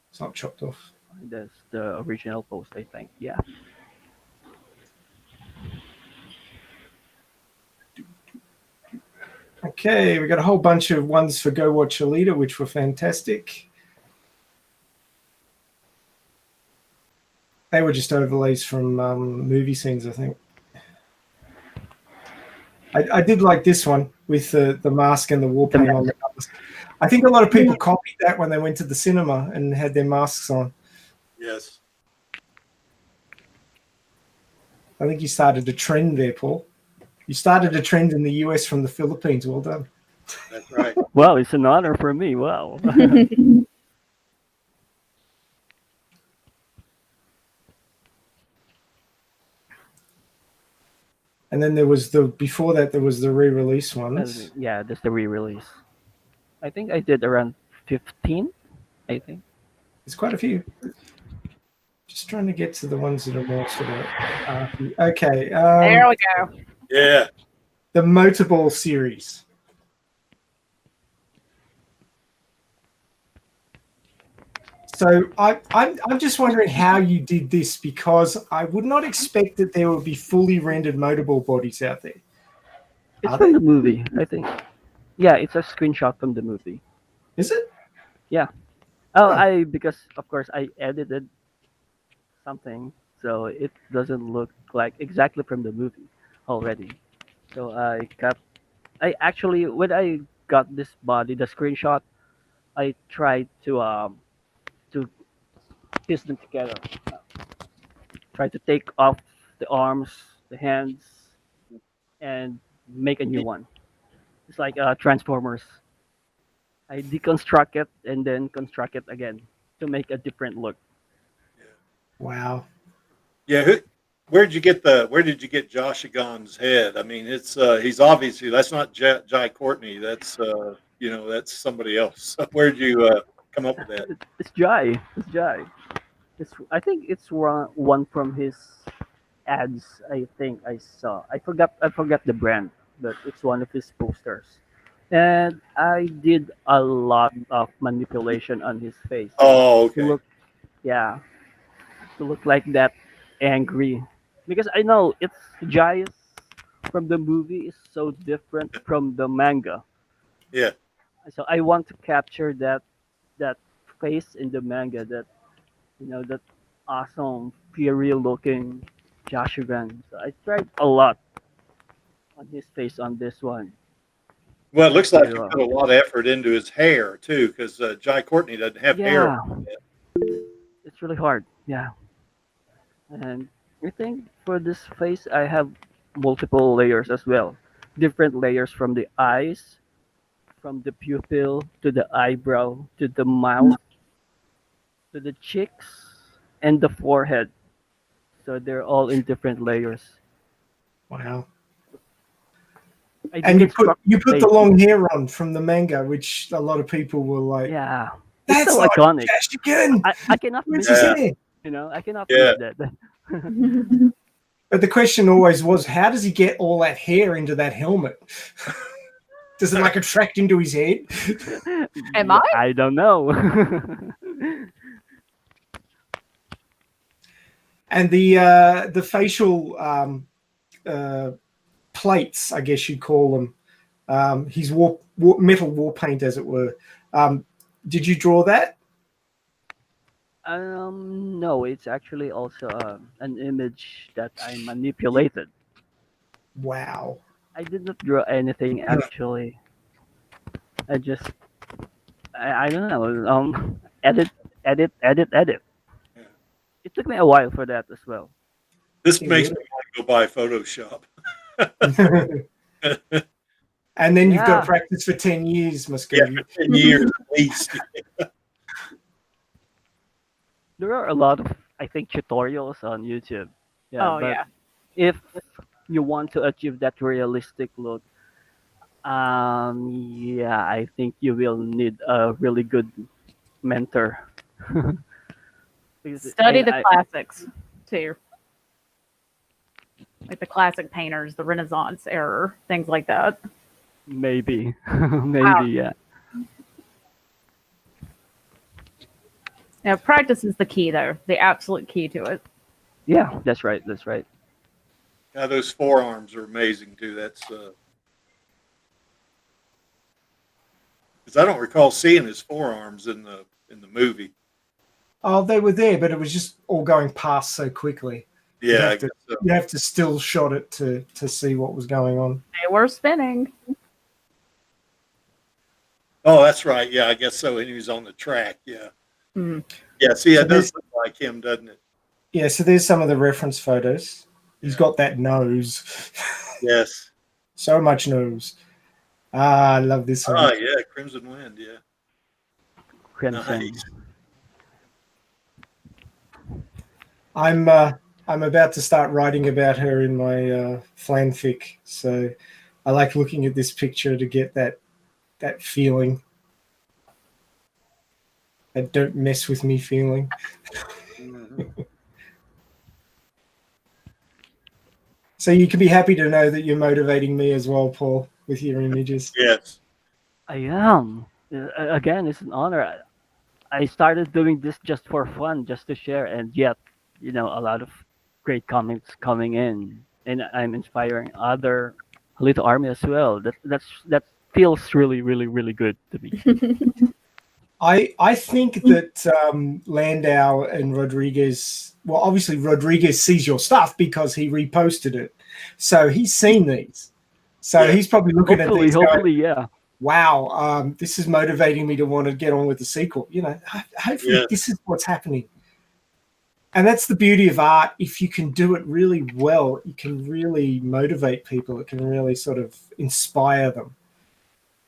It's not chopped off. That's the original post, I think. Yeah. Okay, we got a whole bunch of ones for Go Watch Alita, which were fantastic. They were just overlays from movie scenes, I think. I did like this one with the mask and the war paint on the mask. I think a lot of people copied that when they went to the cinema and had their masks on. Yes. I think you started a trend there, Paul. You started a trend in the US from the Philippines. Well done. That's right. Well, it's an honor for me. Wow. And then there was before that there was the re-release ones. Yeah, that's the re-release. I think I did around 15. I think. There's quite a few. Just trying to get to the ones that are more sort of okay. There we go. Yeah. The Motorball series. So I'm just wondering how you did this, because I would not expect that there would be fully rendered Motorball bodies out there. It's Are from they? the movie, I think. Yeah, it's a screenshot from the movie. Is it? Yeah. Oh, Huh. because of course I edited something, so it doesn't look like exactly from the movie already. So I actually when I got this body, the screenshot, I tried to piece them together. Try to take off the arms, the hands, and make a new one. It's like Transformers. I deconstruct it and then construct it again to make a different look. Wow. Yeah. Where did you get Josh Agon's head? I mean, it's he's obviously that's not Jai Courtney. That's that's somebody else. Where'd you come up with that? It's Jai. It's Jai. I think it's one from his ads. I think I saw. I forgot the brand, but it's one of his posters. And I did a lot of manipulation on his face Oh, to okay. look, yeah, to look like that angry. Because I know it's Jai from the movie is so different from the manga. Yeah. So I want to capture that face in the manga, that awesome, fiery looking Jashugan. So I tried a lot on his face on this one. Well, it looks like you To, put a lot of effort into his hair too, because Jai Courtney doesn't have hair. yeah, it's really hard. Yeah, and I think for this face I have multiple layers as well. Different layers from the eyes, from the pupil to the eyebrow to the mouth to the cheeks and the forehead. So they're all in different layers. Wow. I And deconstruct you the put face. the long hair on from the manga, which a lot of people were like, Yeah, it's "That's so not iconic. Jashigan. I cannot Where's miss his Yeah. that. hair?" I cannot Yeah. miss that. But the question always was, how does he get all that hair into that helmet? Does it like attract into his head? Am I? I don't know. And the facial plates, I guess you'd call them, his metal war paint, as it were. Did you draw that? No, it's actually also an image that I manipulated. Wow. I did not draw anything actually. I just, I don't know. Edit, edit, edit, edit. Yeah. It took me a while for that as well. This Gee, makes me really? want to go buy Photoshop. And then you've got Yeah. to practice for 10 years, Yeah, Muscovy. for 10 years at least. There are a lot of, I think, tutorials on YouTube. Yeah, Oh, but yeah. if you want to achieve that realistic look, yeah, I think you will need a really good mentor. Because Study the classics too, like the classic painters, the Renaissance era, things like that. maybe, Wow. maybe, yeah. Yeah, practice is the key, though. The absolute key to it. Yeah, that's right. That's right. Yeah, those forearms are amazing too. That's because I don't recall seeing his forearms in the movie. Oh, they were there, but it was just all going past so quickly. Yeah, I have to, guess so. you have to still shot it to see what was going on. They were spinning. Oh, that's right. Yeah, I guess so. And he was on the track. Yeah. Hmm. Yeah. See, So it does look like him, doesn't it? Yeah, so there's some of the reference photos. He's Yeah. got that nose. Yes. So much nose. Ah, I love this one. Oh, yeah. Crimson Wind. Yeah. Crimson. Nice. I'm about to start writing about her in my fanfic, so I like looking at this picture to get that feeling, that don't mess with me feeling. Mhm. So you can be happy to know that you're motivating me as well, Paul, with your images. Yes. I am. Again, it's an honor. I started doing this just for fun, just to share, and yet, a lot of great comments coming in, and I'm inspiring other Alita Army as well. That feels really, really, really good to me. I think that Landau and Rodriguez, well, obviously Rodriguez sees your stuff because he reposted it. So he's seen these. So Yeah. he's probably looking at these going, Hopefully, yeah. wow, this is motivating me to want to get on with the sequel. Hopefully Yeah. this is what's happening. And that's the beauty of art. If you can do it really well, you can really motivate people. It can really sort of inspire them.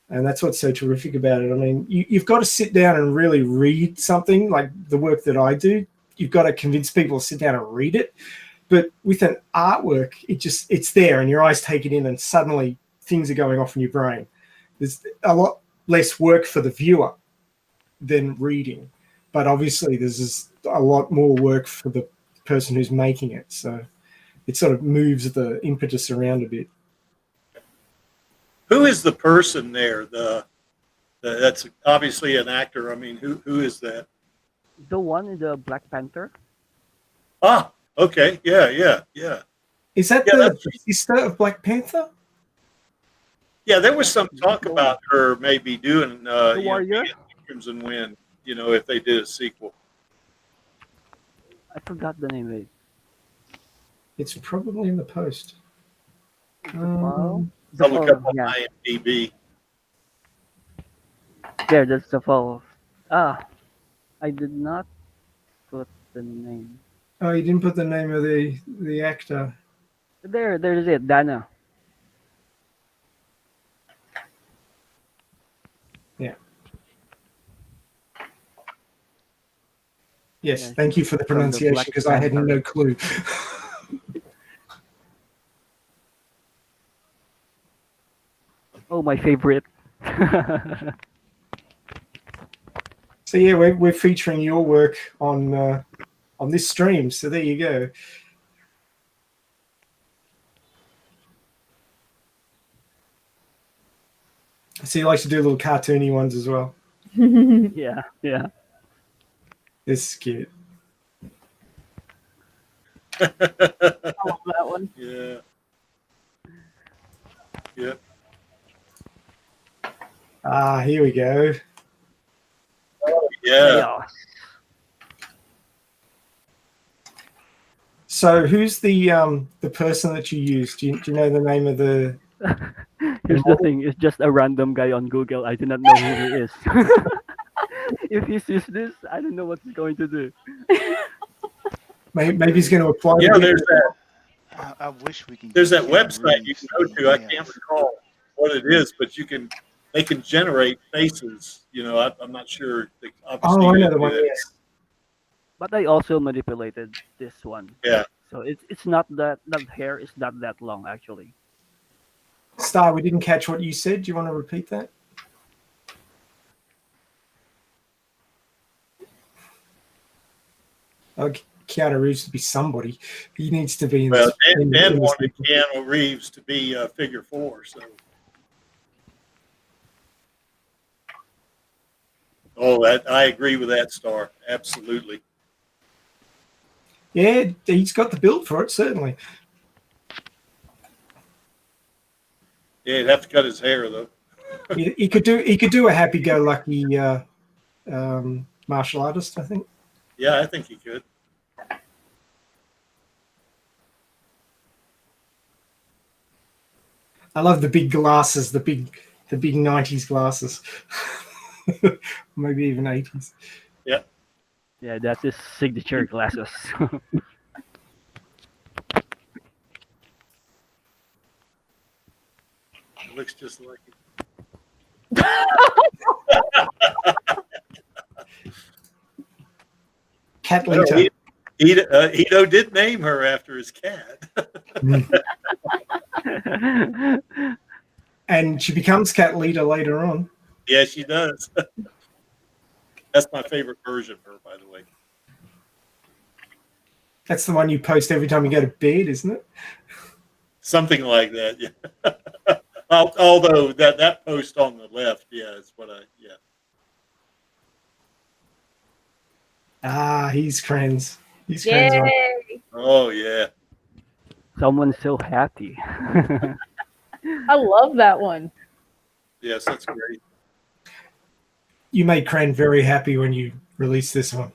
And that's what's so terrific about it. I mean, you've got to sit down and really read something like the work that I do. You've got to convince people to sit down and read it. But with an artwork, it's there and your eyes take it in and suddenly things are going off in your brain. There's a lot less work for the viewer than reading. But obviously there's a lot more work for the person who's making it. So it sort of moves the impetus around a bit. Who is the person there? That's obviously an actor. I mean, who is that? The one in the Black Panther. Ah, okay. Yeah. Is that Yeah, the that's- sister of Black Panther? Yeah, there was some talk about her maybe doing The Warrior? being in Crimson Wind, if they did a sequel. I forgot the name of it. It's probably in the post. Well, I'll look up on yeah. IMDb. There, that's the fall. I did not put the name. Oh, you didn't put the name of the actor. There's it, Dana. Yes, Yeah, thank you for the from the pronunciation Black because I had Panther. no clue. Oh, my favorite. So yeah, we're featuring your work on this stream. So there you go. So you like to do little cartoony ones as well. Yeah. This is cute. I love that one. Yeah. Yep. Ah, here we go. Yeah. So who's the person that you used? Do you know the name of the? Here's the thing, it's just a random guy on Google. I do not know who he is. If he sees this, I don't know what he's going to do. Maybe he's going to apply. Yeah, to there's that. I wish we can. There's get that Keanu website you Reeves can go to. I can't hands. recall what it is, but they can generate faces. I'm not sure. Obviously, Oh, I you know didn't the do one. that. Yes. But I also manipulated this one. Yeah. So it's not that hair is not that long actually. Star, we didn't catch what you said. Do you want to repeat that? Oh, Keanu Reeves to be somebody. He needs to be in Well, this. in Dan this wanted Keanu Reeves to be figure 4. So. Oh, I agree with that, Star. Absolutely. Yeah, he's got the build for it, certainly. Yeah, he'd have to cut his hair though. He could do a happy-go-lucky martial artist, I think. Yeah, I think he could. I love the big glasses, the big 90s glasses. Maybe even 80s. Yeah, Yeah, that's his signature glasses. it looks just like it. Cat Well, Lita. Ito did name her after his cat. And she becomes Cat Lita later on. Yeah, she does. That's my favorite version of her, by the way. That's the one you post every time you go to bed, isn't it? Something like that. Yeah. Although that post on the left, yeah, is what yeah. Ah, he's Krenz. He's Krenz one. Yay! Oh yeah. Someone's so happy. I love that one. Yes, that's great. You made Kren very happy when you released this one.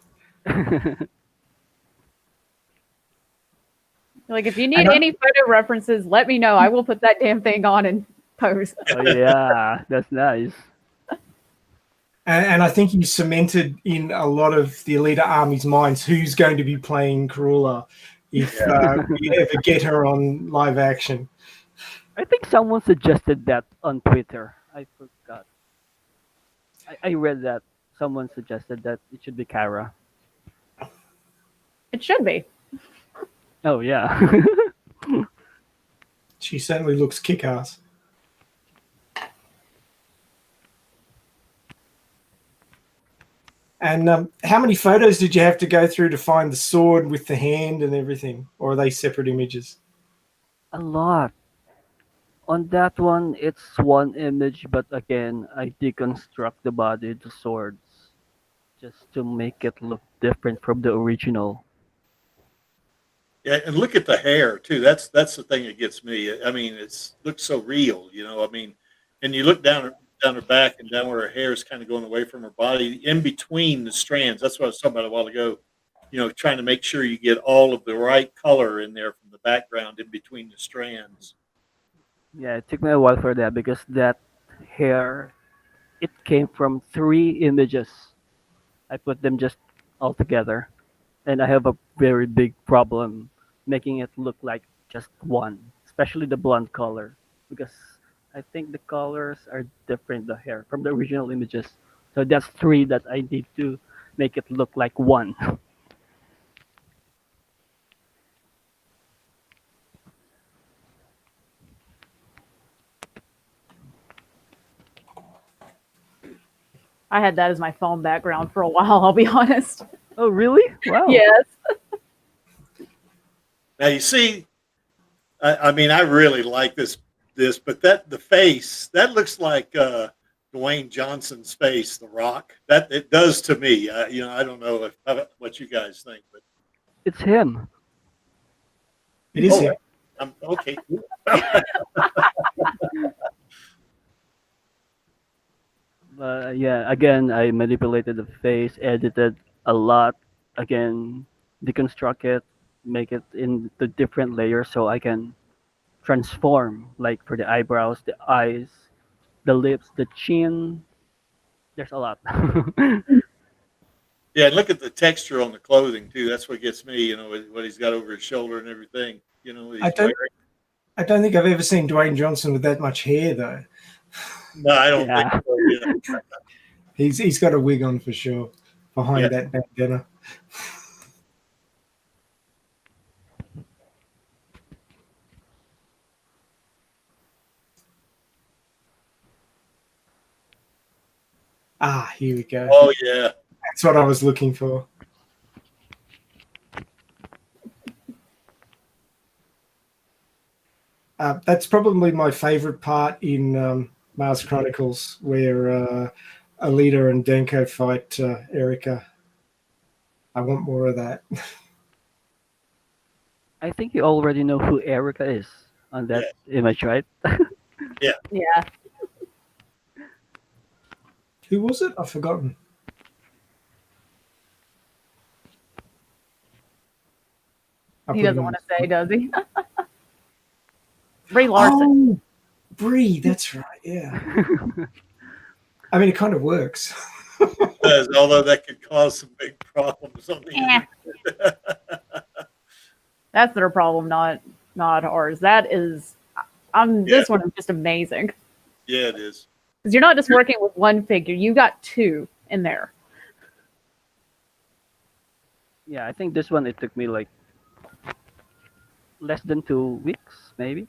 Like, if you need And I- any photo references, let me know. I will put that damn thing on and post. Oh yeah, that's nice. And I think you cemented in a lot of the Alita Army's minds who's going to be playing Cruella if we ever get her on live action. I think someone suggested that on Twitter. I forgot. I read that someone suggested that it should be Kara. It should be. Oh yeah. She certainly looks kick-ass. And how many photos did you have to go through to find the sword with the hand and everything? Or are they separate images? A lot. On that one, it's one image, but again, I deconstruct the body, the swords, just to make it look different from the original. Yeah, and look at the hair too. That's the thing that gets me. I mean, it's looks so real, you know. I mean, and you look down her back and down where her hair is kind of going away from her body, in between the strands. That's what I was talking about a while ago. You know, trying to make sure you get all of the right color in there from the background in between the strands. Yeah, it took me a while for that because that hair, it came from three images. I put them just all together, and I have a very big problem making it look like just one, especially the blonde color, because I think the colors are different, the hair from the original images. So that's three that I need to make it look like one. I had that as my phone background for a while, I'll be honest. Oh, really? Wow. Yes. Now you see, I mean, I really like this, but the face that looks like Dwayne Johnson's face, The Rock. That it does to me. You know, I don't know what you guys think, but It's him. It is him. I'm okay. Yeah, again, I manipulated the face, edited a lot. Again, deconstruct it, make it into different layers so I can transform, like for the eyebrows, the eyes, the lips, the chin. There's a lot. Yeah, and look at the texture on the clothing too. That's what gets me. You know, what he's got over his shoulder and everything. You know, what he's wearing. I don't think I've ever seen Dwayne Johnson with that much hair, though. No, I don't Yeah. think so. Yeah. He's got a wig on for sure behind Yeah. that bandana. Ah, here we go. Oh yeah. That's what I was looking for. That's probably my favorite part in Mars Chronicles, where Alita and Denko fight Erica. I want more of that. I think you already know who Erica is on that image, right? Yeah. Who was it? I've forgotten. He doesn't want to say, does he? Brie Larson. Oh, Brie, that's right. Yeah. I mean, it kind of works. Does, although that could cause some big problems on the Eh. internet. That's their problem, not ours. That is, this one is just amazing Yeah, it is. because you're not just working with one figure; you got two in there. Yeah, I think this one it took me like less than 2 weeks, maybe.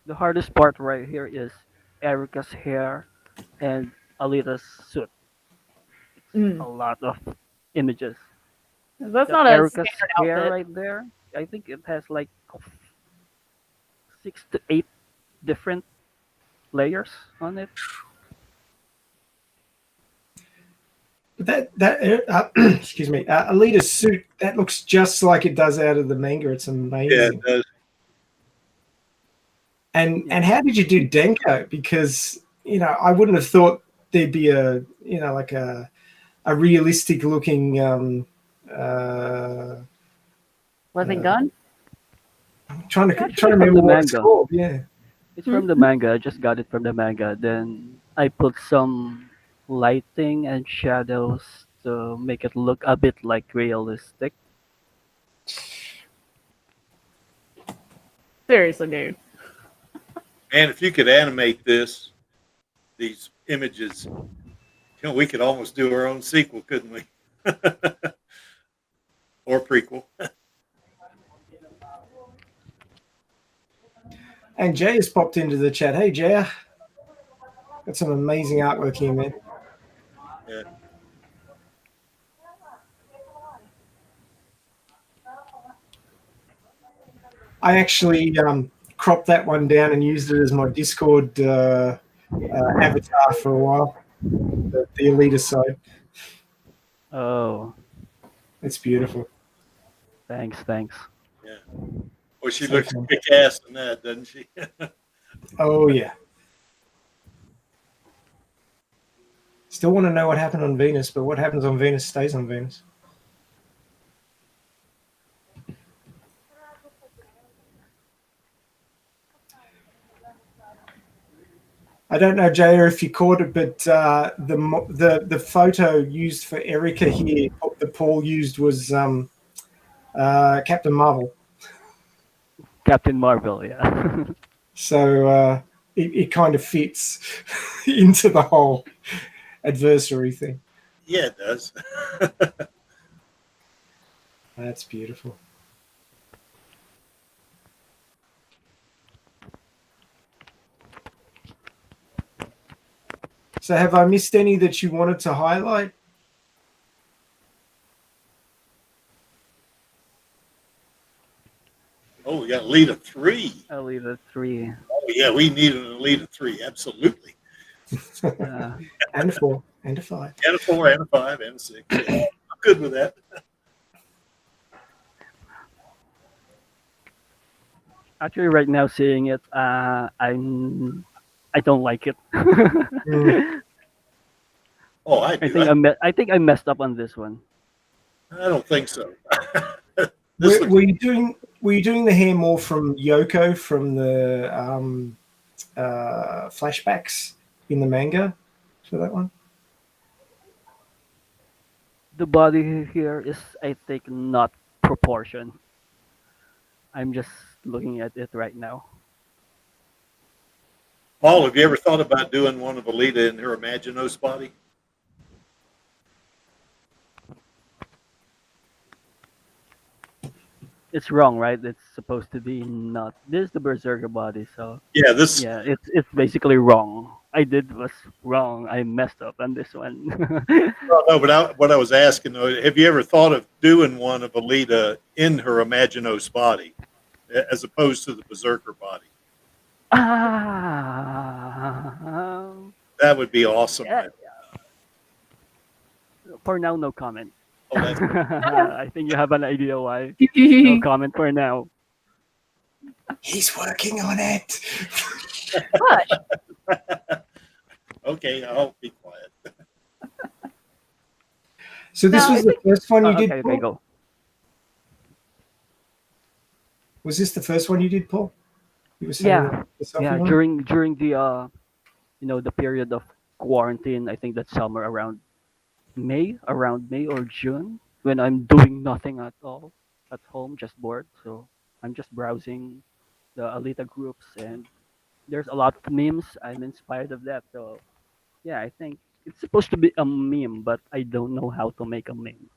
The hardest part right here is Erica's hair and Alita's suit. Mm. A lot of images. That's The not a Erica's standard hair outfit. right there, I think it has like 6 to 8 different layers on it. That excuse me, Alita's suit, that looks just like it does out of the manga. It's Yeah, amazing. it does. And how did you do Denko? Because I wouldn't have thought there'd be like a realistic looking Living gun. trying to Actually, from remember the what it's manga. called. Yeah. It's from the manga. I just got it from the manga. Then I put some lighting and shadows to make it look a bit like realistic. Seriously, dude. And if you could animate these images, we could almost do our own sequel, couldn't we? Or prequel. And Jay has popped into the chat. Hey, Jay. Got some amazing artwork here, man. Yeah. I actually cropped that one down and used it as my Discord avatar for a while. The Alita side. Oh, It's beautiful. thanks. Yeah. Well, she So looks fun. kick ass in that, doesn't she? Oh, yeah. Still want to know what happened on Venus, but what happens on Venus stays on Venus. I don't know, Jaya, if you caught it, but the photo used for Erica here, that Paul used, was Captain Marvel. Captain Marvel, yeah. So it kind of fits into the whole adversary thing. Yeah, it does. That's beautiful. So have I missed any that you wanted to highlight? Oh, we got Alita 3. Alita 3. Oh, yeah, we need an Alita 3. Absolutely. And a 4, and a 5. And a 4, and a 5, and a 6. Yeah, I'm good with that. Actually, right now seeing it, I don't like it. Oh, I do. I think I messed up on this one. I don't think so. Were you doing the hair more from Yoko from the flashbacks in the manga for that one? The body here is, I think, not proportion. I'm just looking at it right now. Paul, have you ever thought about doing one of Alita in her Imaginos body? It's wrong, right? It's supposed to be not. This is the Berserker body, so Yeah, it's basically wrong. Was wrong. I messed up on this one. No, but what I was asking though, have you ever thought of doing one of Alita in her Imaginos body, as opposed to the Berserker body? That would be awesome. Yeah. For now, no comment. Oh, that's I think you have an idea why. No comment for now. He's working on it. Hush. okay. I'll be quiet. So this was the first one you did. Okay, go. Was this the first one you did, Paul? You were saying Yeah, the selfie yeah. one? During the the period of quarantine, I think that's summer around May or June, when I'm doing nothing at all at home, just bored. So I'm just browsing the Alita groups, and there's a lot of memes. I'm inspired of that. So yeah, I think it's supposed to be a meme, but I don't know how to make a meme.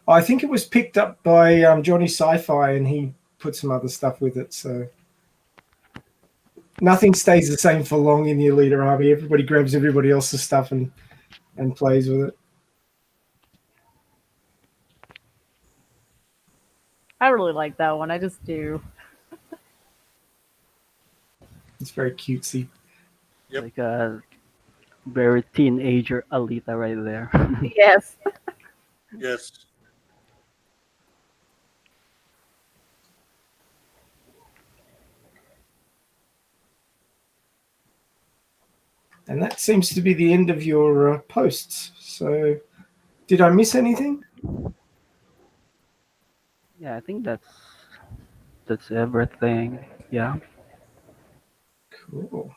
I think it was picked up by Johnny Sci-Fi, and he put some other stuff with it. So nothing stays the same for long in the Alita Army. Everybody grabs everybody else's stuff and plays with it. I really like that one. I just do. It's very cutesy. Yep. Like a very teenager Alita right there. Yes. Yes. And that seems to be the end of your posts. So did I miss anything? Yeah, I think that's everything. Yeah. Cool.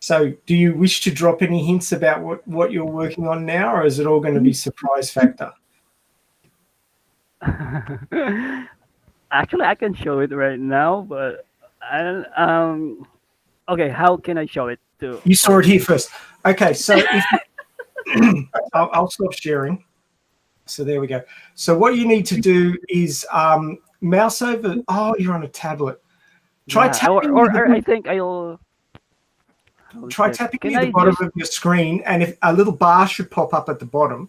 So do you wish to drop any hints about what you're working on now, or is it all going to be surprise factor? Actually, I can show it right now, but I okay, how can I show it to? You saw it here first. Okay, so if I'll stop sharing. So there we go. So what you need to do is mouse over. Oh, you're on a tablet. Try Yeah, tapping. or I think I'll. Try tapping near the bottom of your screen, and if a little bar should pop up at the bottom,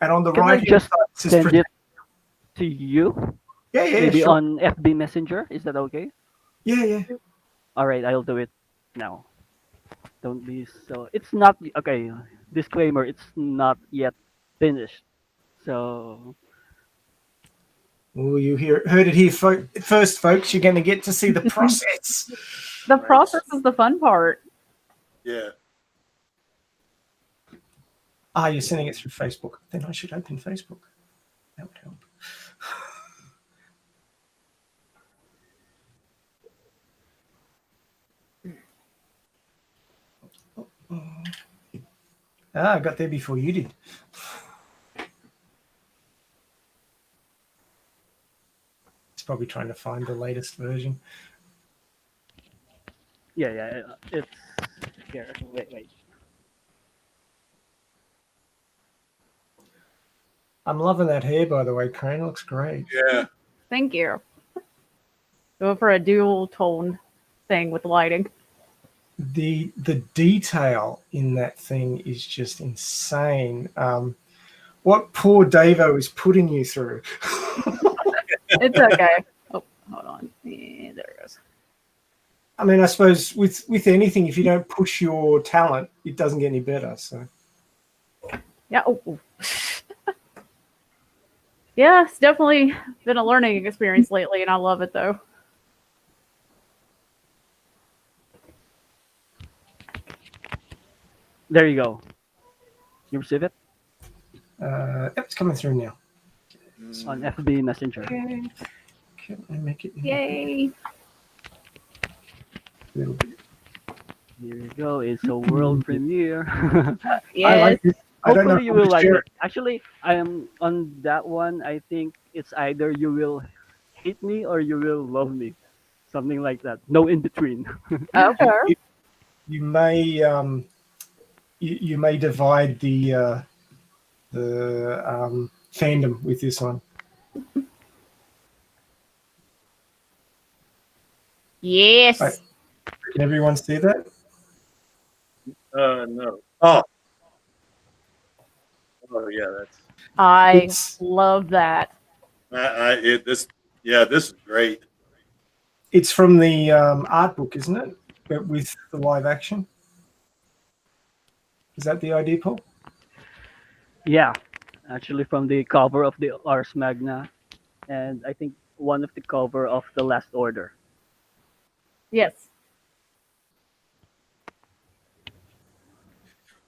and on the Can I right just hand side, it says send it to you? Yeah, Maybe sure. on FB Messenger. Is that okay? Yeah. All right, I'll do it now. Don't be so. It's not okay. Disclaimer: it's not yet finished. So Well, you heard it here first, folks. You're going to get to see the process. The process is the fun part. Yeah. You're sending it through Facebook. Then I should open Facebook. That would help. I got there before you did. It's probably trying to find the latest version. yeah, it's here. Wait. I'm loving that hair, by the way, Crane. It looks great. Yeah. Thank you. Go for a dual tone thing with lighting. The detail in that thing is just insane. What poor Davo is putting you through. It's okay. Oh, hold on. Yeah, there it goes. I mean, I suppose with anything, if you don't push your talent, it doesn't get any better. So Yeah. Oh. Yeah, it's definitely been a learning experience lately, and I love it though. There you go. You receive it yep, it's coming through now. on FB Messenger. Can I make it? Yay! A little bit. Here you go. It's a world premiere. Yes. I like this. I don't know Hopefully you how to will like share it. Actually, I am on that one. I think it's either you will hate me or you will love me, something like that. No in between. Okay. You may you may divide the fandom with this one. Yes. Right. Can everyone see that? No. Oh. Oh yeah, that's. I It's love that. This is great. it's from the art book, isn't it? But with the live action. Is that the idea, Paul? Yeah, actually from the cover of the Ars Magna, and I think one of the cover of the Last Order. Yes.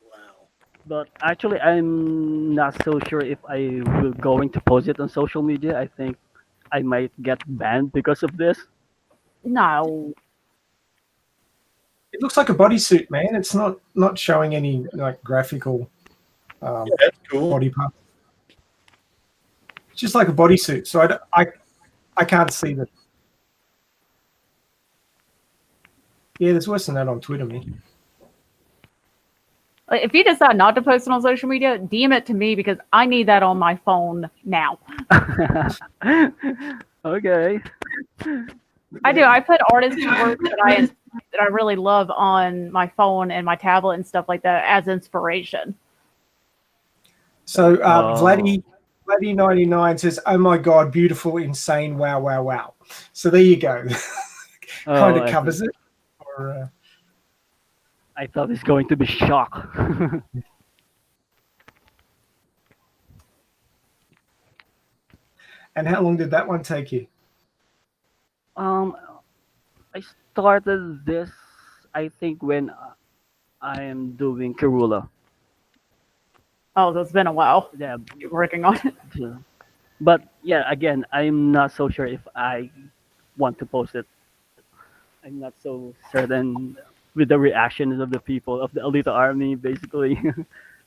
Wow. But actually, I'm not so sure if I will going to post it on social media. I think I might get banned because of this. No. It looks like a bodysuit, man. It's not showing any like graphical That's cool. body parts. It's just like a bodysuit. So I can't see that. Yeah, there's worse than that on Twitter, man. If you decide not to post it on social media, DM it to me because I need that on my phone now. Okay. I do. I put artist work that I really love on my phone and my tablet and stuff like that as inspiration. So Oh. Vladdy99 says, "Oh my god, beautiful, insane, wow, wow, wow." So there you go. Kind Oh, of I covers see. it. Or, I thought it's going to be shock. and how long did that one take you? um, I started this, I think, when I am doing Kirula. Oh, so it's been a while. Yeah, You're working on it. yeah. But yeah, again, I'm not so sure if I want to post it. I'm not so certain with the reactions of the people of the Alita army, basically,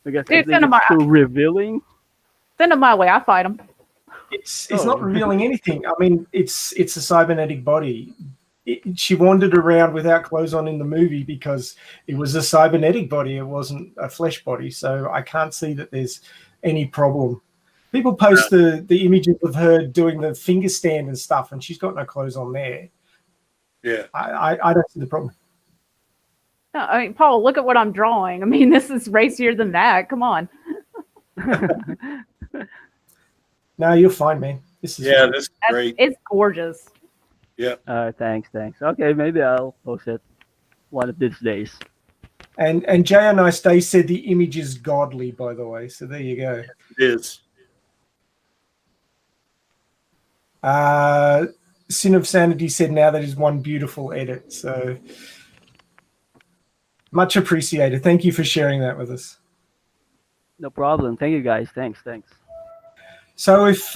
because I Dude, think it's too revealing. Send them my way. I fight them. It's Oh. not revealing anything. I mean, it's a cybernetic body. She wandered around without clothes on in the movie because it was a cybernetic body. It wasn't a flesh body. So I can't see that there's any problem. People post the images of her doing the finger stand and stuff, and she's got no clothes on there. Yeah. I don't see the problem. No, I mean, Paul, look at what I'm drawing. I mean, this is racier than that. Come on. No, you're fine, man. This is Yeah, fine. this is That's- great. It's gorgeous. Yeah. Thanks. Okay, maybe I'll post it one of these days. And Jay and I Stay said the image is godly, by the way. So there you go. It is. Sin of Sanity said now that is one beautiful edit. So much appreciated. Thank you for sharing that with us. No problem. Thank you, guys. Thanks. So if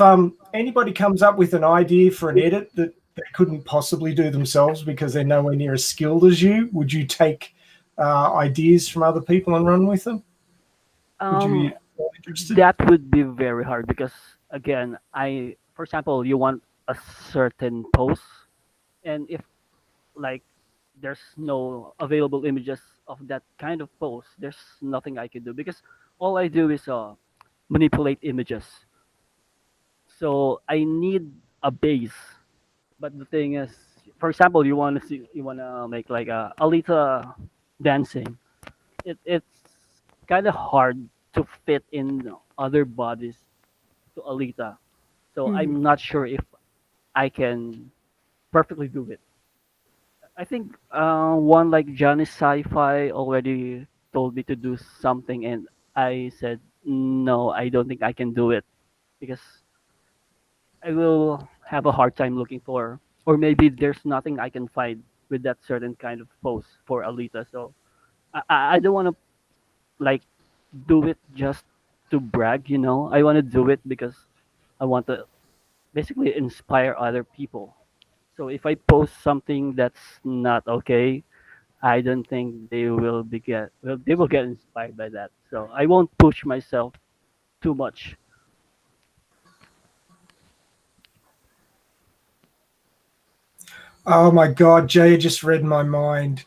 anybody comes up with an idea for an edit that they couldn't possibly do themselves because they're nowhere near as skilled as you, would you take ideas from other people and run with them? Would you be interested? That would be very hard because again, for example, you want a certain pose, and if like there's no available images of that kind of pose, there's nothing I can do because all I do is manipulate images. So I need a base. But the thing is, for example, you want to make like a Alita dancing. It's kind of hard to fit in other bodies to Alita. So I'm not sure if I can perfectly do it. I think one like Johnny Sci-Fi already told me to do something, and I said no, I don't think I can do it because I will have a hard time looking for, or maybe there's nothing I can find with that certain kind of pose for Alita. So I don't want to like do it just to brag, you know. I want to do it because I want to basically inspire other people. So if I post something that's not okay, I don't think they will get inspired by that. So I won't push myself too much. Oh my God, Jay just read my mind.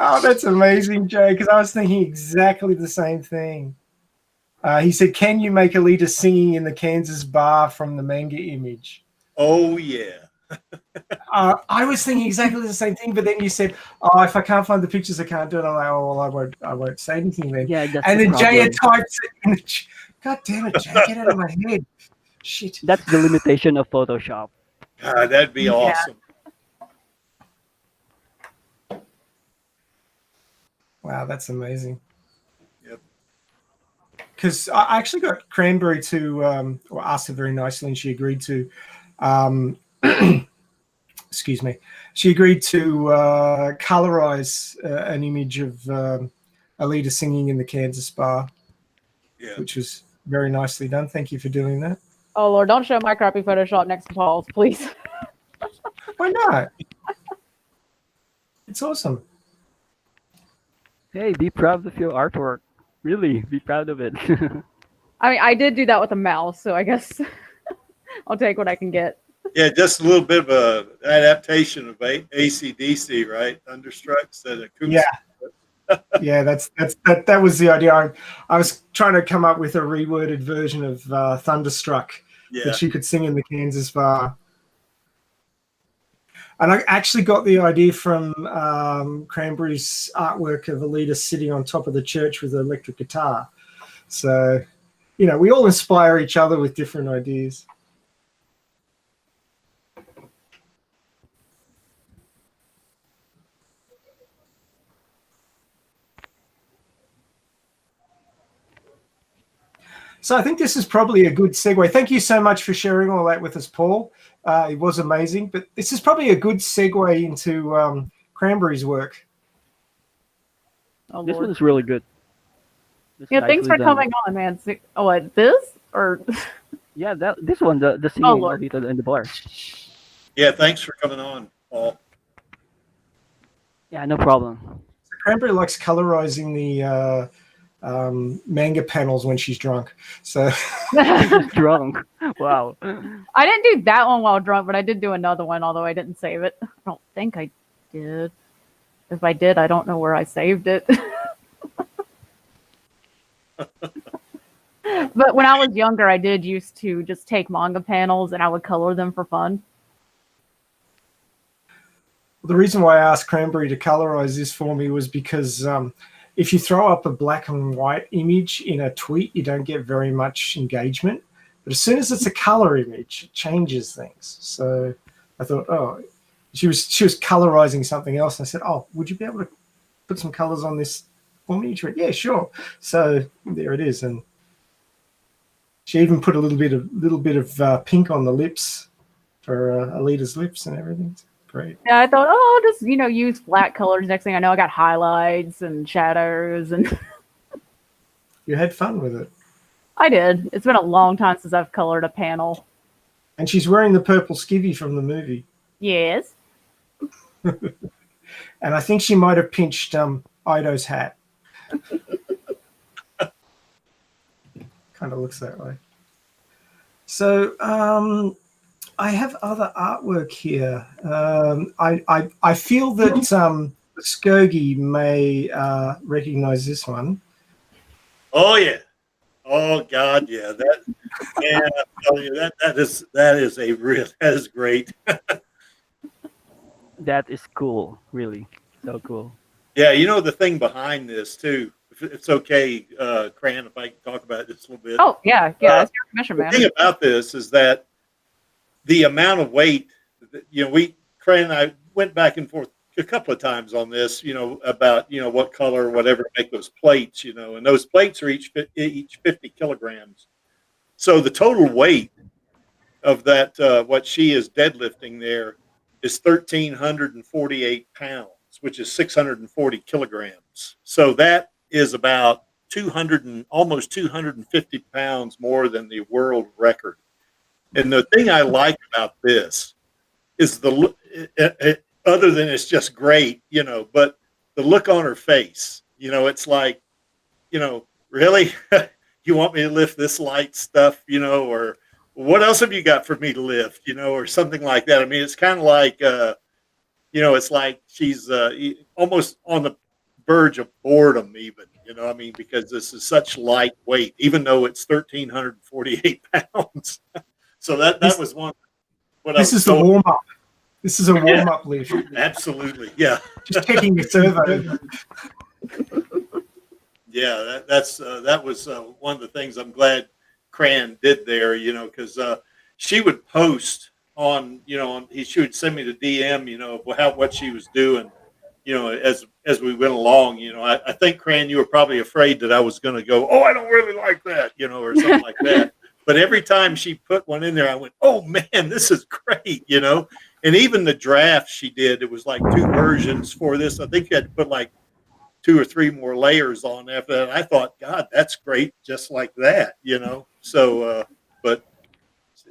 Oh, that's amazing, Jay, because I was thinking exactly the same thing. He said, "Can you make Alita singing in the Kansas bar from the manga image?" Oh yeah. I was thinking exactly the same thing, but then you said, "Oh, if I can't find the pictures, I can't do it." I'm like, "Oh, well, I won't say anything then." Yeah, that's And the then Jay problem. types it in the God damn it, Jay, get out of my head. Shit. That's the limitation of Photoshop. God, that'd be awesome. Wow, that's amazing. Yep. Because I actually got Cranberry to, or asked her very nicely, and she agreed to, excuse excuse me, she agreed to colorize an image of Alita singing in the Kansas bar, which was very nicely done. Thank you for doing that. Oh Lord, don't show my crappy Photoshop next to Paul's, please. Why not? It's awesome. Hey, be proud of your artwork. Really, be proud of it. I mean, I did do that with a mouse, so I guess I'll take what I can get. Yeah, just a little bit of a adaptation of AC/DC, right? Thunderstrucks, that acoustic. Yeah, that was the idea. I was trying to come up with a reworded version of Thunderstruck that she could sing in the Kansas bar. And I actually got the idea from Cranberry's artwork of Alita sitting on top of the church with an electric guitar. So, you know, we all inspire each other with different ideas. So I think this is probably a good segue. Thank you so much for sharing all that with us, Paul. It was amazing. But this is probably a good segue into Cranberry's work. Oh, This Lord. one's really good. Yeah, thanks for coming on, man. Oh, what, this? Or Yeah, this one, the singing Lord. Alita in the bar. Yeah, thanks for coming on, Paul. Yeah, no problem. Cranberry likes colorizing the manga panels when she's drunk. So Just drunk. Wow. I didn't do that one while drunk, but I did do another one, although I didn't save it. I don't think I did. If I did, I don't know where I saved it. But when I was younger, I did used to just take manga panels and I would color them for fun. the reason why I asked Cranberry to colorize this for me was because if you throw up a black and white image in a tweet, you don't get very much engagement. But as soon as it's a color image, it changes things. So I thought, oh, she was colorizing something else. And I said, oh, would you be able to put some colors on this for me? She went, yeah, sure. So there it is. And she even put a little bit of pink on the lips for Alita's lips and everything. Great. Yeah, I thought, oh, I'll just, use flat colors. Next thing I know, I got highlights and shadows. And You had fun with it. I did. It's been a long time since I've colored a panel. And she's wearing the purple skivvy from the movie. Yes. And I think she might have pinched Ido's hat. Kind of looks that way. So I have other artwork here. I feel that Skogie may recognize this one. Oh yeah. Oh God, yeah. I tell you, that is great. That is cool, really. So cool. Yeah, the thing behind this too, if it's okay, Cran, if I can talk about it just a little bit. Oh, yeah. That's your commission, man. The thing about this is that the amount of weight, Cran and I went back and forth a couple of times on this, about, what color, whatever, make those plates, and those plates are each 50 kilograms. So the total weight of that, what she is deadlifting there, is 1,348 pounds, which is 640 kilograms. So that is about almost 250 pounds more than the world record. And the thing I like about this is other than it's just great, but the look on her face, it's like, really, you want me to lift this light stuff, or what else have you got for me to lift, or something like that. I mean, it's kind of like, it's like she's almost on the verge of boredom even, because this is such light weight, even though it's 1,348 pounds. So that was one. This is the warm-up. This is a warm-up lift. Absolutely, yeah. Just checking the servo. Yeah, that was one of the things I'm glad Cran did there, because she would post on, she would send me the DM, what she was doing, as we went along. I think, Cran, you were probably afraid that I was going to go, oh, I don't really like that, or something like that. But every time she put one in there, I went, oh man, this is great, And even the draft she did, it was like 2 versions for this. I think you had to put like 2 or 3 more layers on after that. I thought, God, that's great, just like that, you know. So, but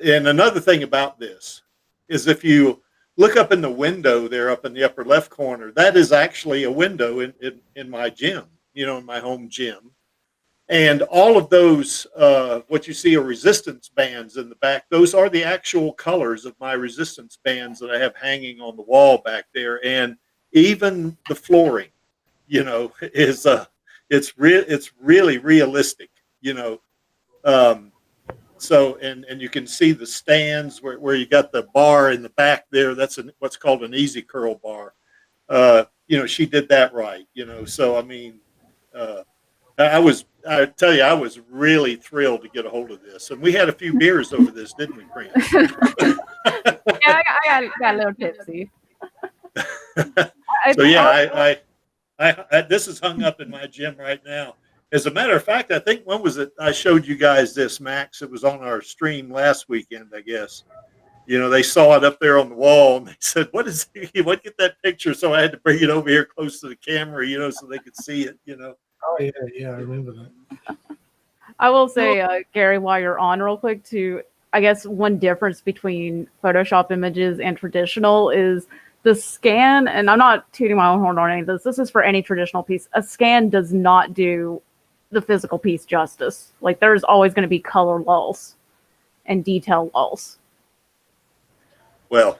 and another thing about this is if you look up in the window there, up in the upper left corner, that is actually a window in my gym, you know, in my home gym. And all of those, what you see are resistance bands in the back. Those are the actual colors of my resistance bands that I have hanging on the wall back there. And even the flooring, you know, is it's really realistic, you know. So and you can see the stands where you got the bar in the back there. That's what's called an easy curl bar. You know, she did that right, you know. So I mean, I tell you, I was really thrilled to get a hold of this, and we had a few beers over this, didn't we, Fran? Yeah, I got a little tipsy. So yeah, I this is hung up in my gym right now. As a matter of fact, I think when was it? I showed you guys this, Max. It was on our stream last weekend, I guess. You know, they saw it up there on the wall, and they said, "What is? What? Get that picture!" So I had to bring it over here close to the camera, you know, so they could see it. You know. Oh yeah, I remember that. I will say, Gary, while you're on, real quick, too. I guess one difference between Photoshop images and traditional is the scan. And I'm not tooting my own horn on any of this. This is for any traditional piece. A scan does not do the physical piece justice. Like there's always going to be color lulls and detail lulls. Well.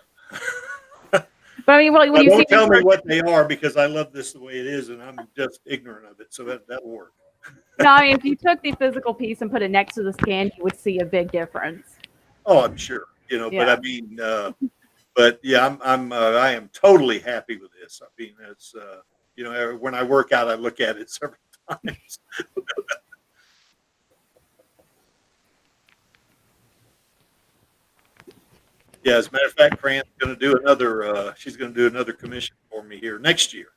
But I mean, when you don't tell me what they are because I love this the way it is, and I'm just ignorant of it. So that'll work. No, I mean, if you took the physical piece and put it next to the scan, you would see a big difference. Oh, I'm sure. You know, Yeah. but I mean, but yeah, I am totally happy with this. I mean, it's you know, when I work out, I look at it several times. Yeah, as a matter of fact, Fran's going to do another. She's going to do another commission for me here next year.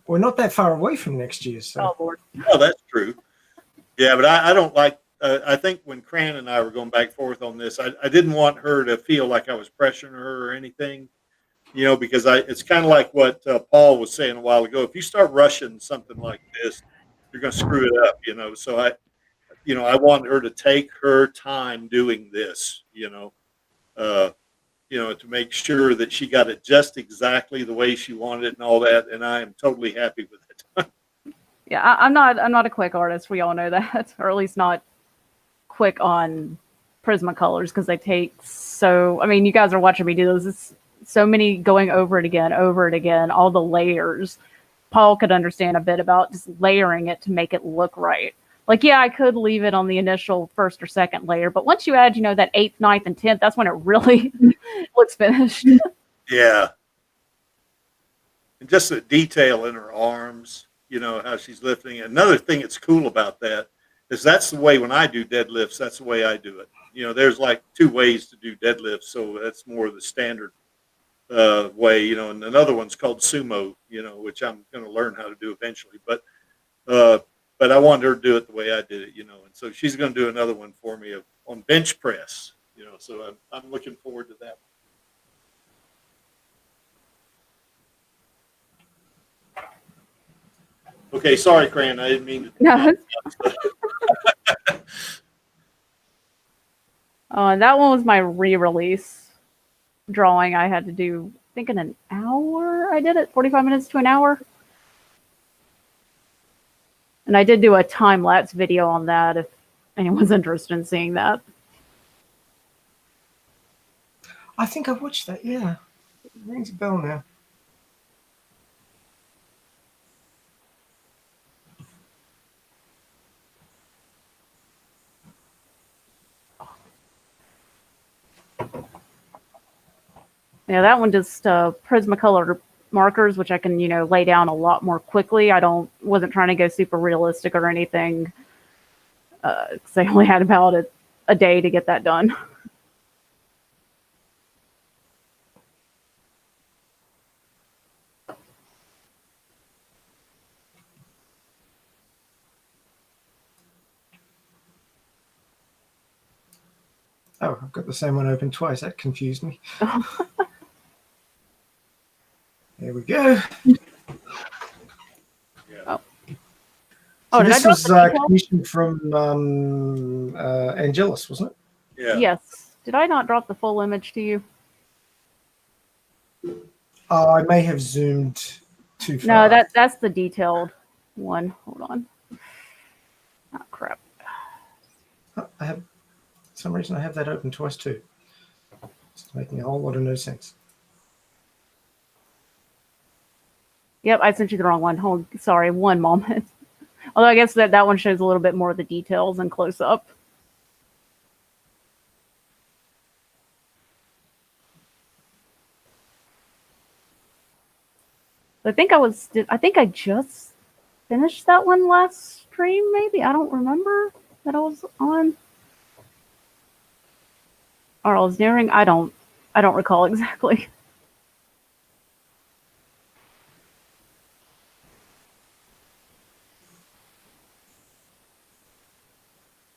We're not that far away from next year, so. Oh Lord. Oh, that's true. Yeah, but I don't like. I think when Cran and I were going back and forth on this, I didn't want her to feel like I was pressuring her or anything, you know, because it's kind of like what Paul was saying a while ago. If you start rushing something like this, you're going to screw it up, you know. So I want her to take her time doing this, you know, to make sure that she got it just exactly the way she wanted it and all that. And I am totally happy with it. Yeah, I'm not a quick artist. We all know that, or at least not quick on Prismacolors because they take so. I mean, you guys are watching me do this. It's so many going over it again, all the layers. Paul could understand a bit about just layering it to make it look right. Like, yeah, I could leave it on the initial first or second layer, but once you add, that 8th, 9th, and 10th, that's when it really looks finished. Yeah. And just the detail in her arms, how she's lifting. Another thing that's cool about that is that's the way when I do deadlifts, that's the way I do it. There's like 2 ways to do deadlifts, so that's more the standard way, and another one's called sumo, which I'm going to learn how to do eventually. But I wanted her to do it the way I did it, and so she's going to do another one for me on bench press, so I'm looking forward to that one. Okay, sorry, Cran, I didn't mean to. No. And that one was my re-release drawing. I had to do, I think, in an hour. I did it 45 minutes to an hour. And I did do a time-lapse video on that if anyone's interested in seeing that. I think I watched that, yeah. It rings a bell now. Yeah, that one just Prismacolor markers, which I can, lay down a lot more quickly. Wasn't trying to go super realistic or anything, because I only had about a day to get that done. Oh, I've got the same one open twice. That confused me. There we go. Oh, So did I this drop was the details? commissioned from Angelus, wasn't it? Yeah. Yes. Did I not drop the full image to you? Oh, I may have zoomed too No, far. that's the detailed one. Hold on. Oh crap. Oh, I have, for some reason, I have that open twice too. It's making a whole lot of no sense. Yep, I sent you the wrong one. Hold, sorry, one moment. Although I guess that one shows a little bit more of the details and close up. I think I just finished that one last stream, maybe. I don't remember that I was on. Or I was nearing. I don't recall exactly.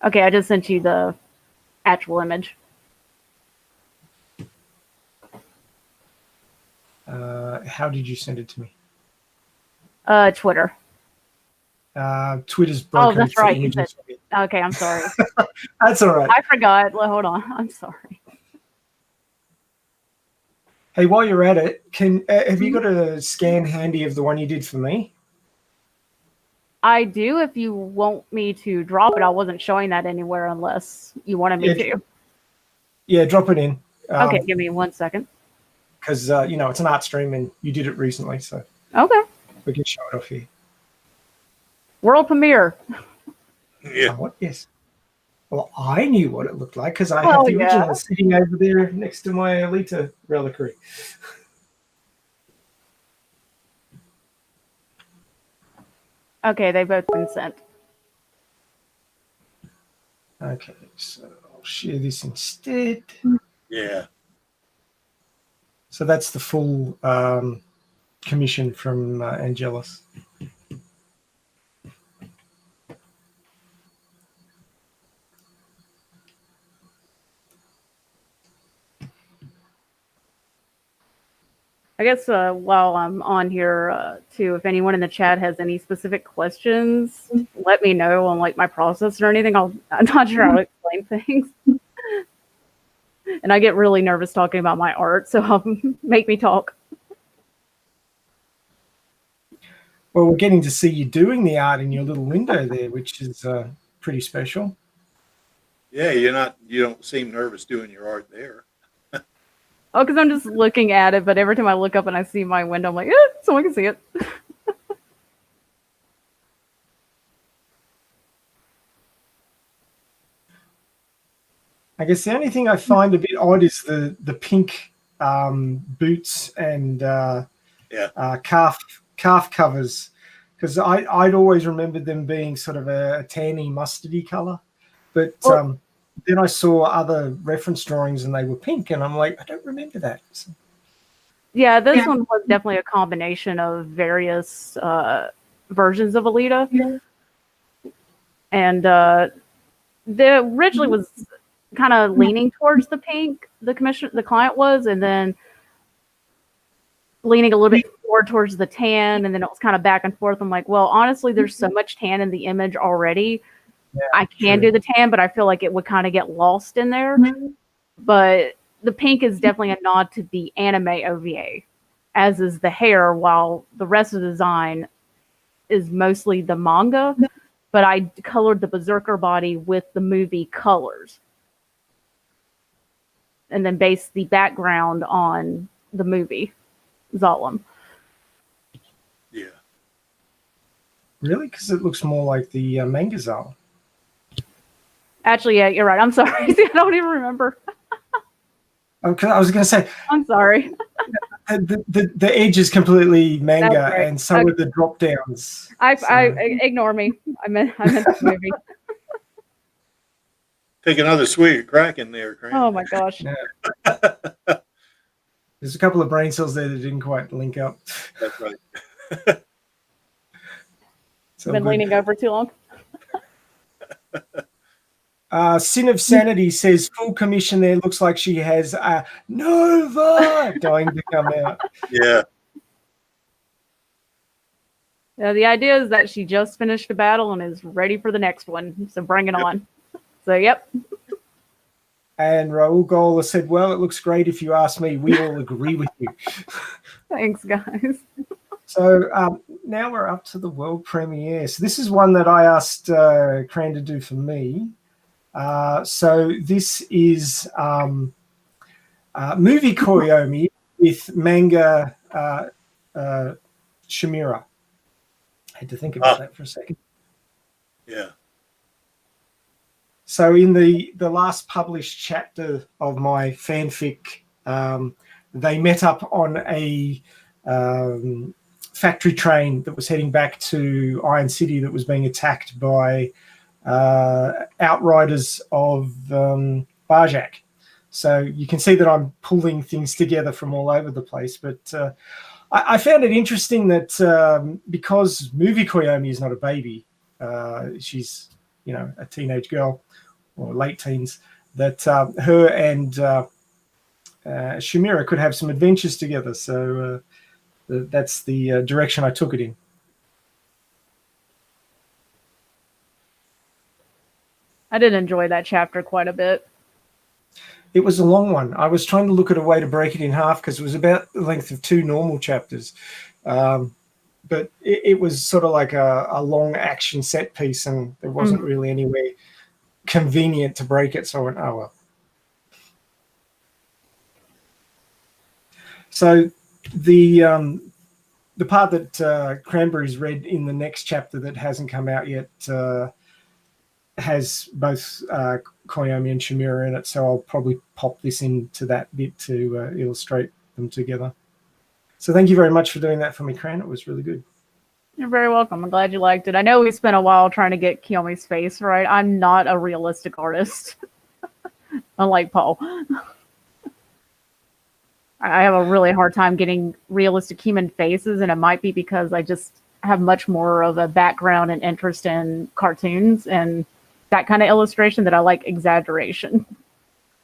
Okay, I just sent you the actual image. How did you send it to me? Twitter. Twitter's Oh, broken. that's for right. You images. Okay, I'm sorry. That's all right. I forgot. Hold on. I'm sorry. Hey, while you're at it, have you got a scan handy of the one you did for me? I do if you want me to drop it. I wasn't showing that anywhere unless you wanted me to. Yeah, drop it in. Okay, give me 1 second. Because, it's an art stream and you did it recently, so Okay. we can show it off here. World premiere. Yeah. What? Yes. Well, I knew what it looked like because I Oh, have the original yeah. sitting over there next to my Alita reliquary. Okay, they've both been sent. Okay, so I'll share this instead. Yeah. So that's the full commission from Angelus. I guess while I'm on here too, if anyone in the chat has any specific questions, let me know on like my process or anything. I'm not sure how to explain things. And I get really nervous talking about my art, so make me talk. Well, we're getting to see you doing the art in your little window there, which is pretty special. Yeah, you don't seem nervous doing your art there. Oh, because I'm just looking at it, but every time I look up and I see my window, I'm like, someone can see it. I guess the only thing I find a bit odd is the pink boots and calf covers, because I'd always remembered them being sort of a tanny mustardy color, but then I saw other reference drawings and they were pink, and I'm like, I don't remember that. So. Yeah, this one was definitely a combination of various versions of Alita. Yeah. And the originally was kind of leaning towards the pink, the client was, and then leaning a little bit more towards the tan, and then it was kind of back and forth. I'm like, well, honestly, there's so much tan in the image already. Yeah, I can do the tan, but I feel like it would kind of get lost in there. Mm-hmm. But the pink is definitely a nod to the anime OVA, as is the hair, while the rest of the design is mostly the manga. But I colored the Berserker body with the movie colors. And then based the background on the movie, Zalem. Yeah. Really? Because it looks more like the manga Zalem. Actually, yeah, you're right. I'm sorry. I don't even remember. Okay, I was going to say. I'm sorry. The edge is completely manga, right. And so are the drop downs. I ignore me. I meant the movie. Take another swig of Kraken there, Kraken. Oh my gosh. Yeah. There's a couple of brain cells there that didn't quite link up. That's right. So been leaning over too long. Sin of Sanity says full commission there. Looks like she has a Nova going to come out. Yeah. Yeah, the idea is that she just finished a battle and is ready for the next one. So bring it on. So, yep. And Raul Gola said, well, it looks great if you ask me. We all agree with you. Thanks, guys. So now we're up to the world premiere. So this is one that I asked Cran to do for me. So this is movie Koyomi with manga Shimura. I had to think about that for a second. Yeah. So in the last published chapter of my fanfic, they met up on a factory train that was heading back to Iron City that was being attacked by outriders of Barjak. So you can see that I'm pulling things together from all over the place. But I found it interesting that because movie Koyomi is not a baby, she's a teenage girl or late teens, that her and Shimura could have some adventures together. So that's the direction I took it in. I did enjoy that chapter quite a bit. It was a long one. I was trying to look at a way to break it in half because it was about the length of 2 normal chapters. But it was sort of like a long action set piece, and there wasn't really anywhere convenient to break it. So I went, oh, well. So the part that Cranberry's read in the next chapter that hasn't come out yet has both Koyomi and Shimura in it, so I'll probably pop this into that bit to illustrate them together. So thank you very much for doing that for me, Cran. It was really good. You're very welcome. I'm glad you liked it. I know we spent a while trying to get Kiyomi's face right. I'm not a realistic artist, unlike Paul. I have a really hard time getting realistic human faces, and it might be because I just have much more of a background and interest in cartoons and that kind of illustration that I like exaggeration.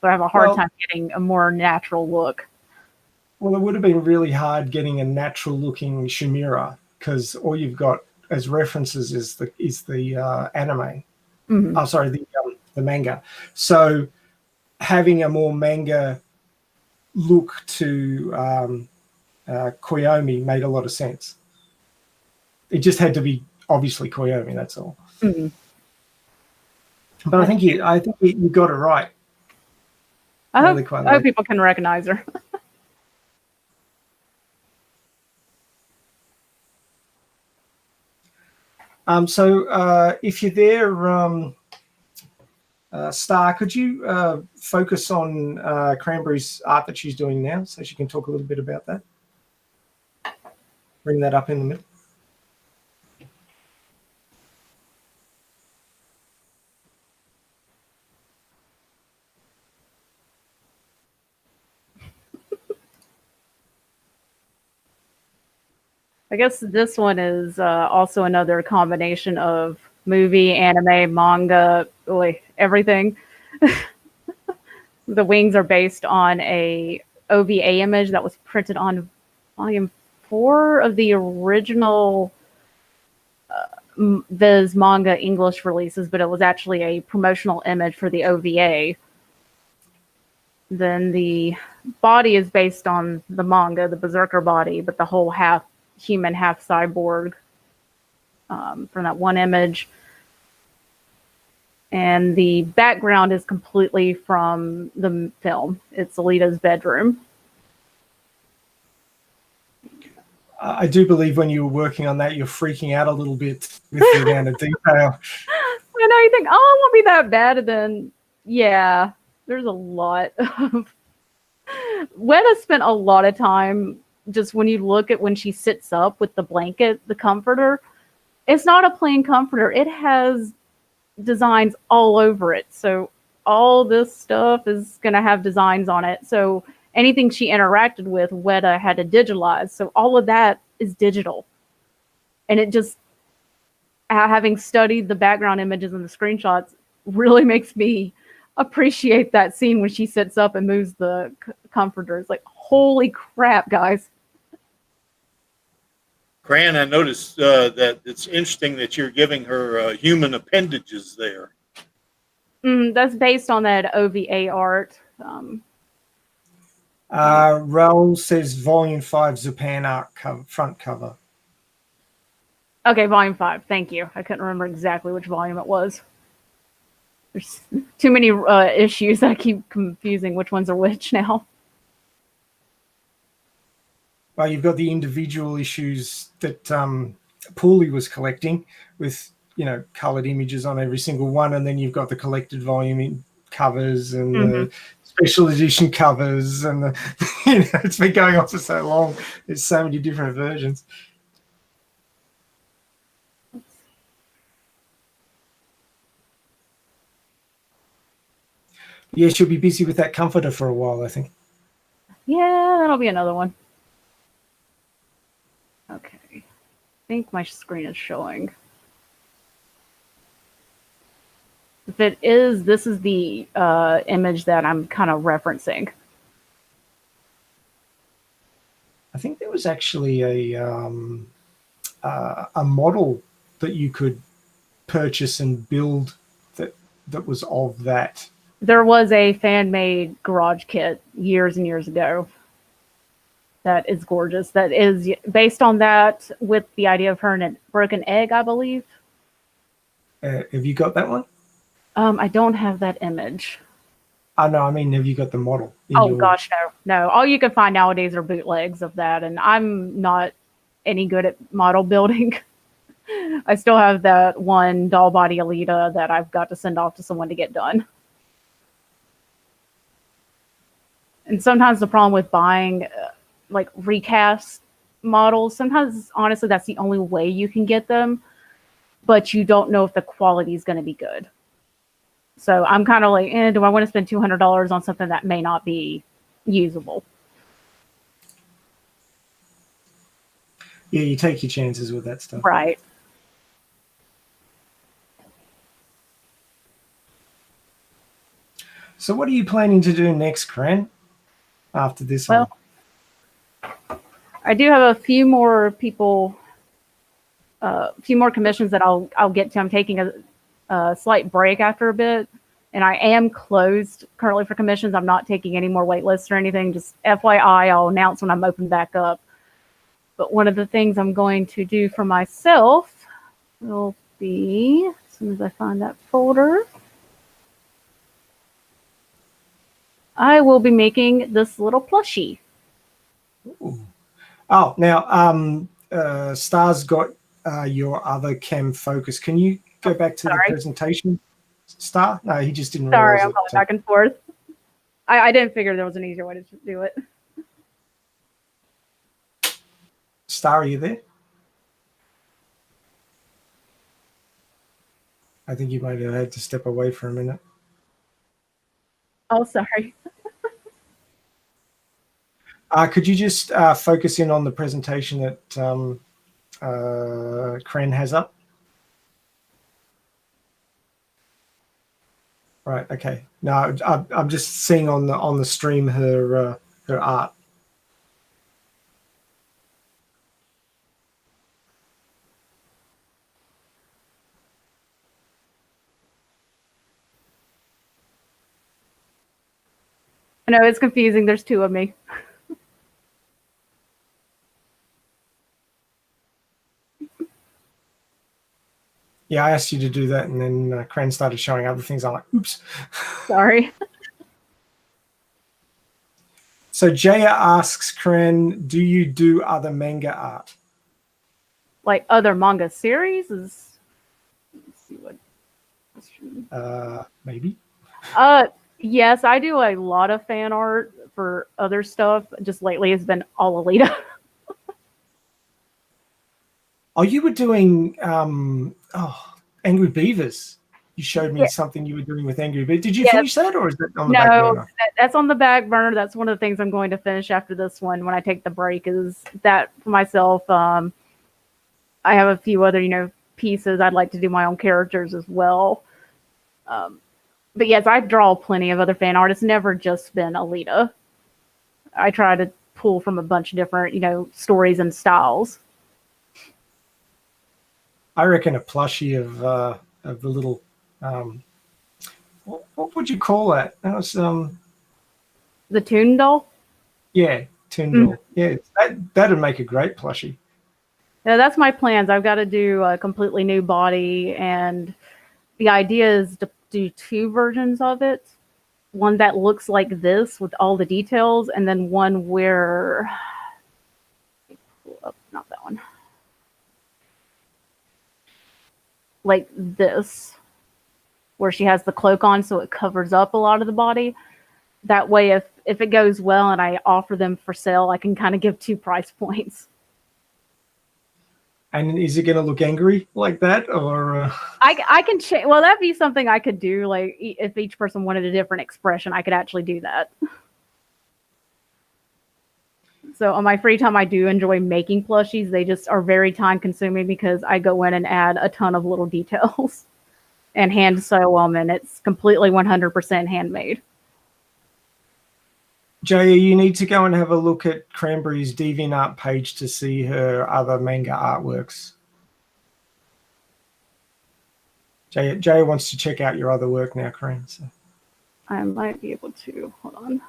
So I have a hard time getting a more natural look. Well, it would have been really hard getting a natural looking Shimura because all you've got as references is the anime. Mm-hmm. Oh, sorry, the manga. So having a more manga look to Koyomi made a lot of sense. It just had to be obviously Koyomi. That's all. Mm-hmm. But I think you got it right. I hope people can recognize her. So if you're there, Star, could you focus on Cranberry's art that she's doing now so she can talk a little bit about that? Bring that up in the middle. I guess this one is also another combination of movie, anime, manga, really everything. The wings are based on a OVA image that was printed on volume 4 of the original Viz manga English releases, but it was actually a promotional image for the OVA. Then the body is based on the manga, the Berserker body, but the whole half human, half cyborg from that one image. And the background is completely from the film. It's Alita's bedroom. I do believe when you were working on that, you're freaking out a little bit with the amount of detail. I know, you think, oh, it won't be that bad. And then, yeah, there's a lot of... Weta spent a lot of time, just when you look at when she sits up with the blanket, the comforter, it's not a plain comforter. It has designs all over it. So all this stuff is going to have designs on it. So anything she interacted with, Weta had to digitalize. So all of that is digital. And it just, having studied the background images and the screenshots, really makes me appreciate that scene when she sits up and moves the comforter. It's like, holy crap, guys. Cran, I noticed that it's interesting that you're giving her human appendages there. That's based on that OVA art. Raoul says Volume 5 Zupan art front cover. Okay, volume 5. Thank you. I couldn't remember exactly which volume it was. There's too many issues that I keep confusing which ones are which now. Well, you've got the individual issues that Pooley was collecting with, coloured images on every single one, and then you've got the collected volume in covers and the special edition covers, and it's been going on for so long. There's so many different versions. Yeah, she'll be busy with that comforter for a while, I think. Yeah, that'll be another one. Okay. I think my screen is showing. If it is, this is the image that I'm kind of referencing. I think there was actually a model that you could purchase and build that was of that. There was a fan-made garage kit years and years ago. That is gorgeous. That is based on that with the idea of her in a broken egg, I believe. Have you got that one? I don't have that image. No, I mean, have you got the model? Gosh, no. All you can find nowadays are bootlegs of that, and I'm not any good at model building. I still have that one doll body Alita that I've got to send off to someone to get done. And sometimes the problem with buying like recast models, sometimes honestly that's the only way you can get them, but you don't know if the quality is going to be good. So I'm kind of like, do I want to spend $200 on something that may not be usable? Yeah, you take your chances with that stuff. Right. So what are you planning to do next, Cran, after this one? I do have a few more people, a few more commissions that I'll get to. I'm taking a slight break after a bit, and I am closed currently for commissions. I'm not taking any more wait lists or anything. Just FYI, I'll announce when I'm open back up. But one of the things I'm going to do for myself will be, as soon as I find that folder, I will be making this little plushie. Ooh. Oh, now Star's got your other cam focus. Can you go back to the presentation, Star? No, he just didn't realize. Sorry, I'm going back and forth. I didn't figure there was an easier way to do it. Star, are you there? I think you might have had to step away for a minute. Oh, sorry. Could you just focus in on the presentation that Cran has up? Right. Okay. No, I'm just seeing on the stream her art. I know it's confusing. There's two of me. Yeah, I asked you to do that, and then Cran started showing other things. I'm like, oops. Sorry. So Jaya asks Cran, do you do other manga art? Like other manga series? Let's see what. Maybe. Yes, I do a lot of fan art for other stuff. Just lately, it's been all Alita. Oh, you were doing Angry Beavers. You showed me something you were doing with Angry Beavers. Did you finish that, or is that on the back burner? No, that's on the back burner. That's one of the things I'm going to finish after this one when I take the break. Is that for myself? I have a few other, pieces. I'd like to do my own characters as well. But yes, I draw plenty of other fan art. It's never just been Alita. I try to pull from a bunch of different, stories and styles. I reckon a plushie of the little what would you call that? That was The Toon Doll. yeah, Tyndall. Yeah, that'd make a great plushie. Yeah, that's my plans. I've got to do a completely new body, and the idea is to do two versions of it. One that looks like this with all the details, and then one where, oh, not that one, like this, where she has the cloak on, so it covers up a lot of the body. That way, if it goes well and I offer them for sale, I can kind of give 2 price points. And is it going to look angry like that, or? I can change. Well, that'd be something I could do. Like if each person wanted a different expression, I could actually do that. So on my free time, I do enjoy making plushies. They just are very time consuming because I go in and add a ton of little details and hand sew them, and it's completely 100% handmade. Jaya, you need to go and have a look at Cranberry's DeviantArt page to see her other manga artworks. Jaya wants to check out your other work now, Cran. So. I might be able to. Hold on.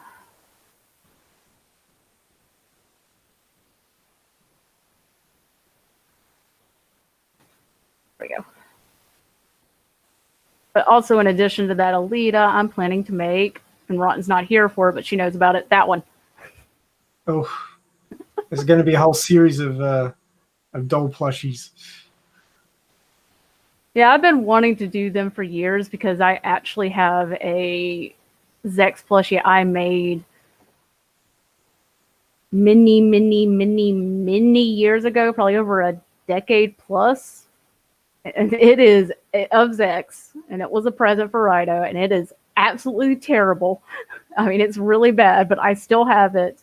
There we go. But also, in addition to that, Alita, I'm planning to make, and Rotten's not here for it, but she knows about it, that one. Oh, there's going to be a whole series of doll plushies. Yeah, I've been wanting to do them for years because I actually have a Zex plushie I made many years ago, probably over a decade plus. And it is of Zex, and it was a present for Rido, and it is absolutely terrible. I mean, it's really bad, but I still have it.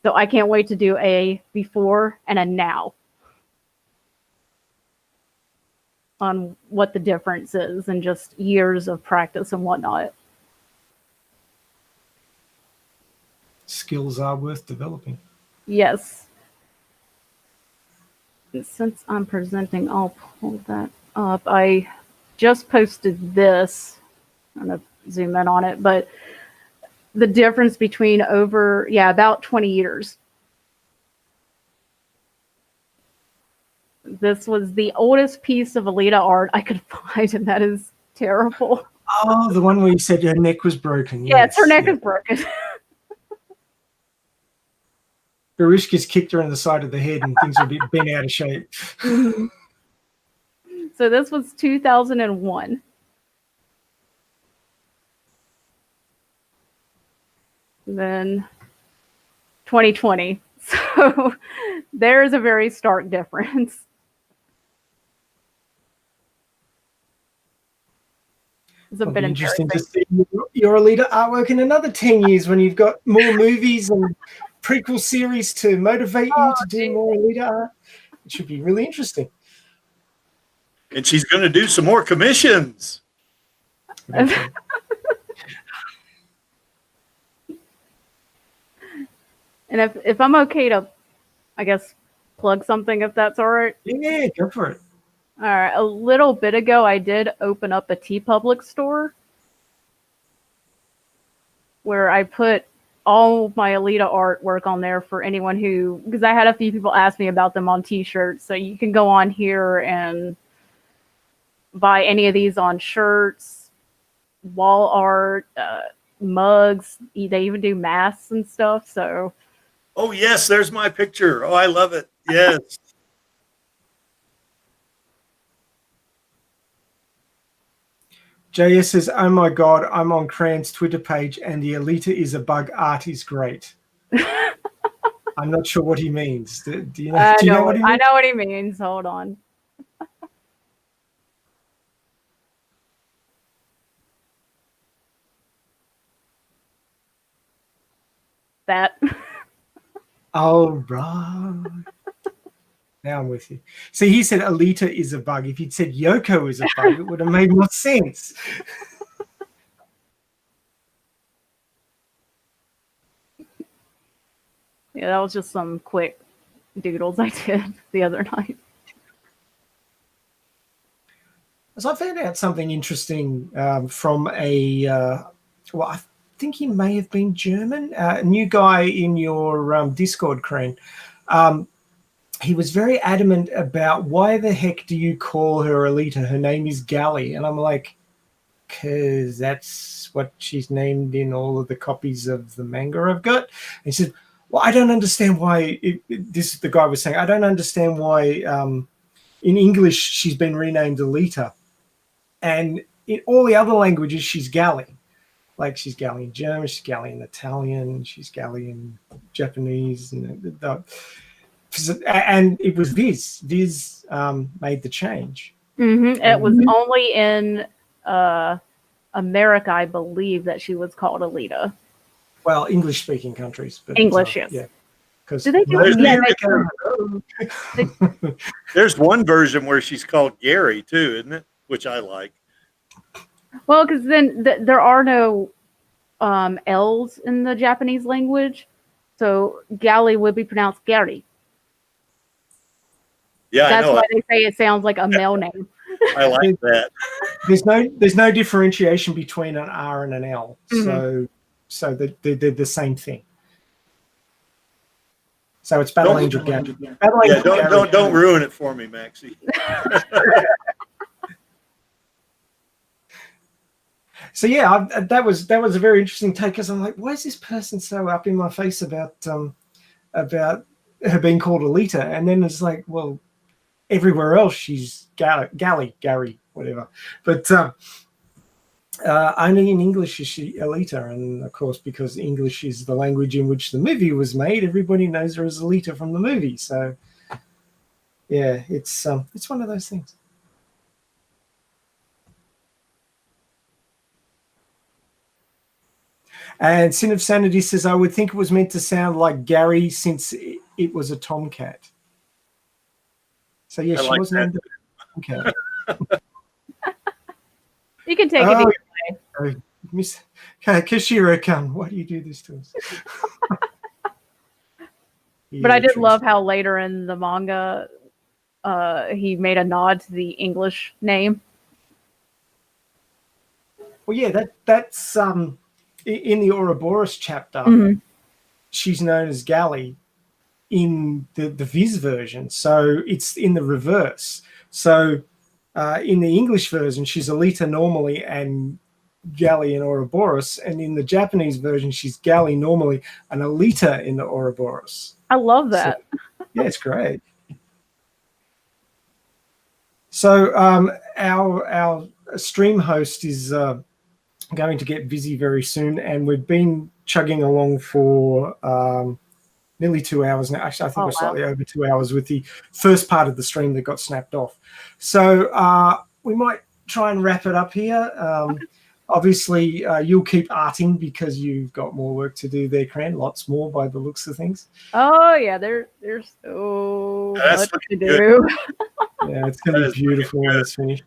So I can't wait to do a before and a now on what the difference is and just years of practice and whatnot. Skills are worth developing. Yes. And since I'm presenting, I'll pull that up. I just posted this. I'm going to zoom in on it, but the difference between about 20 years. This was the oldest piece of Alita art I could find, and that is terrible. Oh, the one where you said her neck was broken. Yes, her neck is broken. Barishka's kicked her in the side of the head and things are been out of shape. So this was 2001. Then 2020. So there is a very stark difference. It's It'll be interesting to see your Alita artwork in another 10 years when you've got more movies and prequel series to motivate you to do more Alita art. It should be really interesting. And she's going to do some more commissions. Eventually. And if I'm okay to, I guess, plug something, if that's all right. Yeah, go for it. All right. A little bit ago, I did open up a TeePublic store where I put all my Alita artwork on there for anyone who, because I had a few people ask me about them on t-shirts. So you can go on here and buy any of these on shirts, wall art, mugs. They even do masks and stuff. So. Oh, yes, there's my picture. Oh, I love it. Yes. JS says, oh my God, I'm on Cran's Twitter page and the Alita is a bug art is great. I'm not sure what he means. Do you know, do you know what he means? I know what he means. Hold on. That. Oh, right. Now I'm with you. See, he said Alita is a bug. If he'd said Yoko is a bug, it would have made more sense. Yeah, that was just some quick doodles I did the other night. So I found out something interesting from well, I think he may have been German, a new guy in your Discord, Crane. He was very adamant about why the heck do you call her Alita? Her name is Gally. And I'm like, because that's what she's named in all of the copies of the manga I've got. And he said, well, I don't understand why, this the guy was saying, I don't understand why in English she's been renamed Alita. And in all the other languages, she's Gally. Like she's Gally in German, she's Gally in Italian, she's Gally in Japanese. And it was Viz. Viz made the change. Mm-hmm. It was only in America, I believe, that she was called Alita. Well, English-speaking countries. But, English, yes. Yeah. Because Do they do there's one version where she's called Gary too, isn't it? Which I like. Well, because then there are no L's in the Japanese language, so Gally would be pronounced Gary. Yeah, That's I know. why they say it sounds like a male name. I like that. There's no differentiation between an R and an L, Mm-hmm. so they're the same thing. So it's Battle Angel Gary. Yeah, don't ruin it for me, Maxie. So yeah, that was a very interesting take because I'm like, why is this person so up in my face about her being called Alita? And then it's like, well, everywhere else she's Gary, whatever. But only in English is she Alita, and of course, because English is the language in which the movie was made, everybody knows her as Alita from the movie. So yeah, it's one of those things. And Sin of Sanity says, I would think it was meant to sound like Gary since it was a tomcat. So, yeah, she was named a tomcat. You can take it either way. Miss Kashira-kun, why do you do this to us? But I did love how later in the manga, he made a nod to the English name. Well, yeah, that's in the Ouroboros chapter. Mm-hmm. She's known as Gally in the Viz version, so it's in the reverse. So in the English version, she's Alita normally and Gally in Ouroboros, and in the Japanese version, she's Gally normally and Alita in the Ouroboros. I love that. So, yeah, it's great. So our stream host is going to get busy very soon, and we've been chugging along for nearly 2 hours now. Actually, I think we're slightly over 2 hours with the first part of the stream that got snapped off. So we might try and wrap it up here. Obviously, you'll keep arting because you've got more work to do there, Cran. Lots more by the looks of things. Oh, yeah, there's so much to do. Yeah, it's going to be beautiful when it's finished.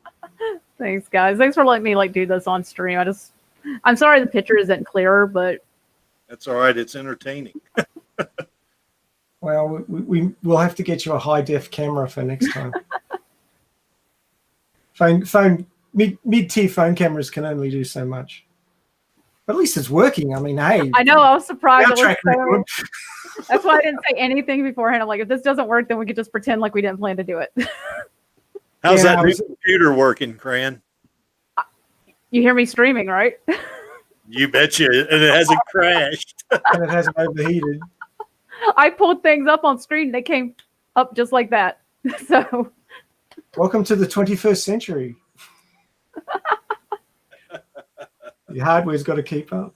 Thanks, guys. Thanks for letting me do this on stream. I'm sorry the picture isn't clearer, but that's all right. It's entertaining. Well, we'll have to get you a high def camera for next time. Mid-tier phone cameras can only do so much. But at least it's working. I mean, hey. I know. I was surprised. That's why I didn't say anything beforehand. I'm like, if this doesn't work, then we could just pretend like we didn't plan to do it. How's that new computer working, Cran? You hear me streaming, right? You betcha. And it hasn't crashed. And it hasn't overheated. I pulled things up on screen. They came up just like that. So, welcome to the 21st century. Your hardware's got to keep up.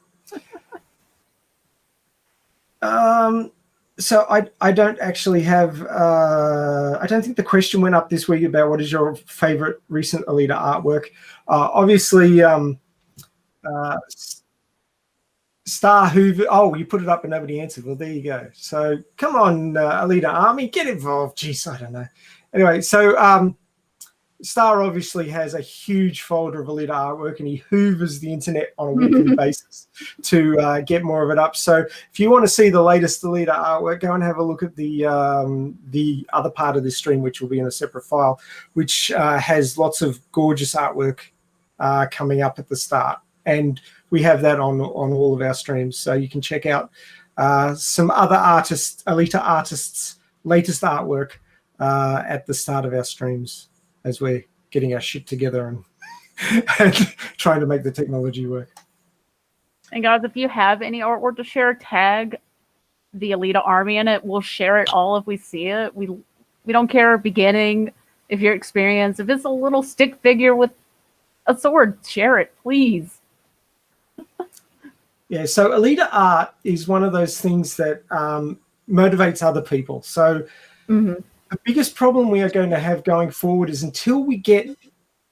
So I don't actually have. I don't think the question went up this week about what is your favorite recent Alita artwork. Obviously, Star Hoover. Oh, you put it up and nobody answered. Well, there you go. So come on, Alita Army, get involved. Jeez, I don't know. Anyway, so Star obviously has a huge folder of Alita artwork, and he hoovers the internet on a weekly basis to get more of it up. So if you want to see the latest Alita artwork, go and have a look at the other part of this stream, which will be in a separate file, which has lots of gorgeous artwork coming up at the start. And we have that on all of our streams, so you can check out some other artists, Alita artists' latest artwork at the start of our streams as we're getting our shit together and trying to make the technology work. And guys, if you have any artwork to share, tag the Alita Army in it. We'll share it all if we see it. We don't care beginning, if you're experienced. If it's a little stick figure with a sword, share it, please. Yeah, so Alita art is one of those things that motivates other people. So the biggest problem we are going to have going forward is until we get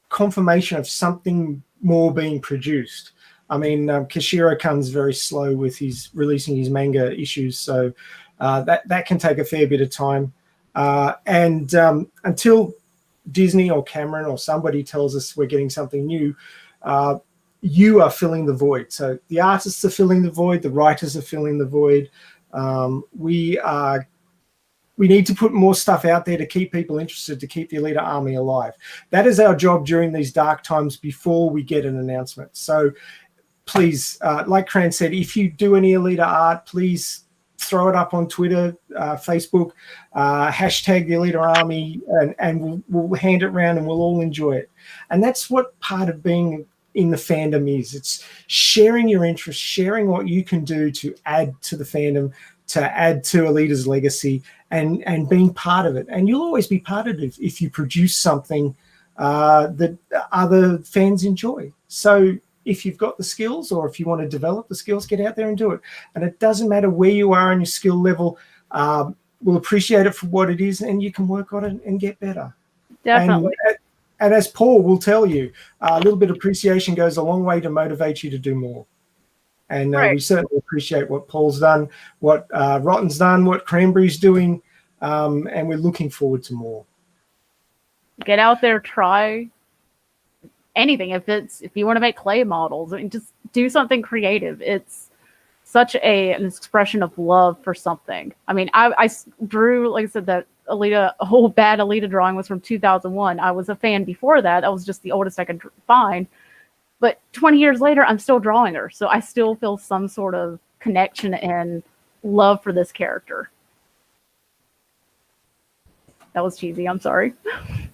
confirmation of something more being produced. I mean, Kishiro Kun's very slow with his releasing his manga issues, so that can take a fair bit of time. And until Disney or Cameron or somebody tells us we're getting something new, you are filling the void. So the artists are filling the void, the writers are filling the void. We need to put more stuff out there to keep people interested, to keep the Alita Army alive. That is our job during these dark times before we get an announcement. So please, like Cran said, if you do any Alita art, please throw it up on Twitter, Facebook, hashtag the Alita Army, and we'll hand it around and we'll all enjoy it. And that's what part of being in the fandom is. It's sharing your interests, sharing what you can do to add to the fandom, to add to Alita's legacy, and being part of it. And you'll always be part of it if you produce something that other fans enjoy. So if you've got the skills, or if you want to develop the skills, get out there and do it. And it doesn't matter where you are on your skill level. We'll appreciate it for what it is, and you can work on it and get better. Definitely. And as Paul will tell you, a little bit of appreciation goes a long way to motivate you to do more. And we certainly appreciate what Paul's done, what Rotten's done, what Cranberry's doing, and we're looking forward to more. Get out there, try anything. If you want to make clay models, I mean, just do something creative. It's such an expression of love for something. I mean, I drew, like I said, that Alita, a whole bad Alita drawing was from 2001. I was a fan before that. That was just the oldest I could find. But 20 years later, I'm still drawing her. So I still feel some sort of connection and love for this character. That was cheesy. I'm sorry.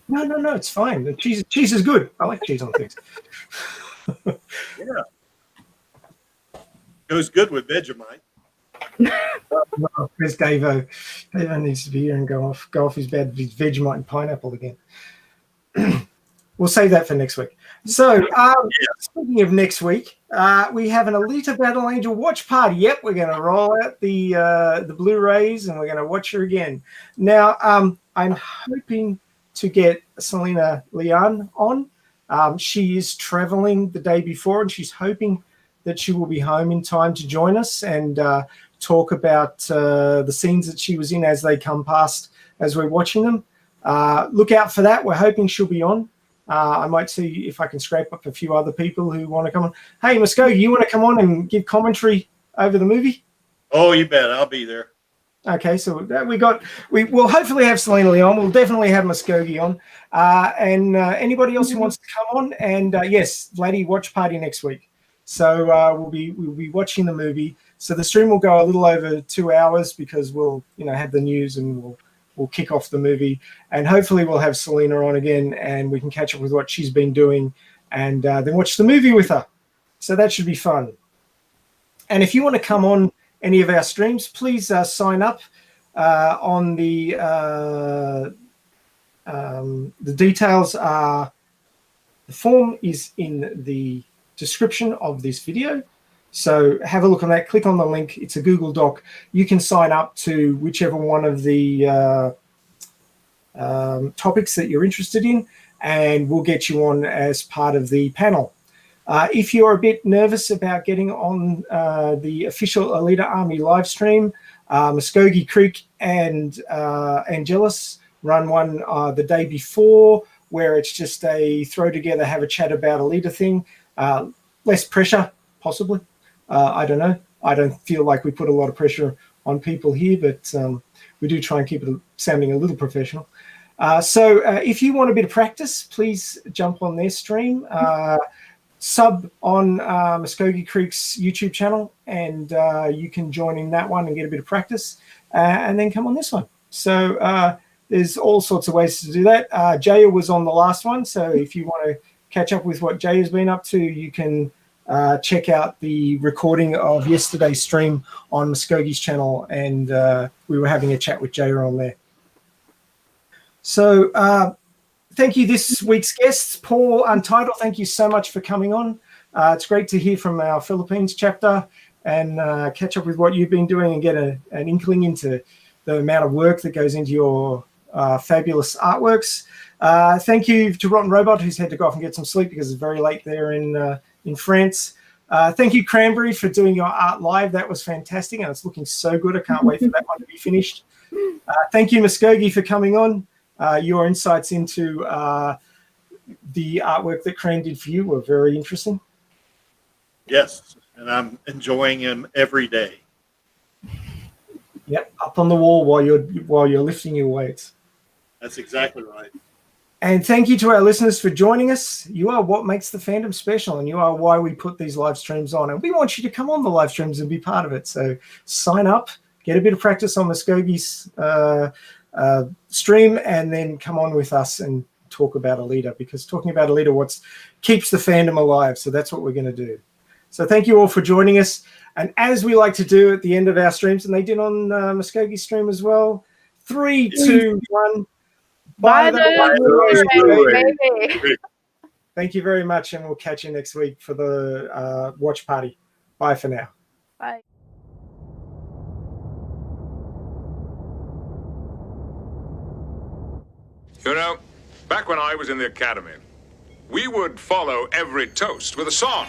No, it's fine. The cheese is good. I like cheese on things. Yeah. Goes good with Vegemite. Where's Davo? Davo needs to be here and go off his bed with his Vegemite and pineapple again. We'll save that for next week. So, speaking of next week, we have an Alita Battle Angel watch party. Yep, we're going to roll out the Blu-rays and we're going to watch her again. Now, I'm hoping to get Selena Leon on. She is traveling the day before, and she's hoping that she will be home in time to join us and talk about the scenes that she was in as they come past as we're watching them. Look out for that. We're hoping she'll be on. I might see if I can scrape up a few other people who want to come on. Hey, Muskogee, you want to come on and give commentary over the movie? Oh, you bet. I'll be there. Okay, so we will hopefully have Selena Leon. We'll definitely have Muskogee on. And anybody else who wants to come on. And yes, Vladdy, watch party next week. So we'll be watching the movie. So the stream will go a little over 2 hours because we'll have the news and we'll kick off the movie, and hopefully we'll have Selena on again and we can catch up with what she's been doing and then watch the movie with her. So that should be fun. And if you want to come on any of our streams, please sign up on the details are, the form is in the description of this video. So have a look on that, click on the link. It's a Google Doc. You can sign up to whichever one of the topics that you're interested in, and we'll get you on as part of the panel. If you're a bit nervous about getting on the official Alita Army live stream, Muskogee Creek and Angelus run one the day before, where it's just a throw together, have a chat about Alita thing. Less pressure, possibly. I don't know. I don't feel like we put a lot of pressure on people here, but we do try and keep it sounding a little professional. So if you want a bit of practice, please jump on their stream. Sub on Muskogee Creek's YouTube channel, and you can join in that one and get a bit of practice, and then come on this one. So there's all sorts of ways to do that. Jaya was on the last one, so if you want to catch up with what Jaya's been up to, you can check out the recording of yesterday's stream on Muskogee's channel, and we were having a chat with Jaya on there. So thank you, this week's guests. Paul Untitled, thank you so much for coming on. It's great to hear from our Philippines chapter and catch up with what you've been doing and get an inkling into the amount of work that goes into your fabulous artworks. Thank you to Rotten Robot, who's had to go off and get some sleep because it's very late there in France. Thank you, Cranberry, for doing your art live. That was fantastic, and it's looking so good. I can't wait for that one to be finished. Thank you, Muskogee, for coming on. Your insights into the artwork that Crane did for you were very interesting. Yes, and I'm enjoying him every day. Yep, up on the wall while you're lifting your weights. That's exactly right. And thank you to our listeners for joining us. You are what makes the fandom special, and you are why we put these live streams on. And we want you to come on the live streams and be part of it. So sign up, get a bit of practice on Muskogee's stream, and then come on with us and talk about Alita, because talking about Alita keeps the fandom alive. So that's what we're going to do. So thank you all for joining us. And as we like to do at the end of our streams, and they did on Muskogee's stream as well, 3, 2, 1. Bye baby. Thank you very much, and we'll catch you next week for the watch party. Bye for now. Bye. You know, back when I was in the academy, we would follow every toast with a song.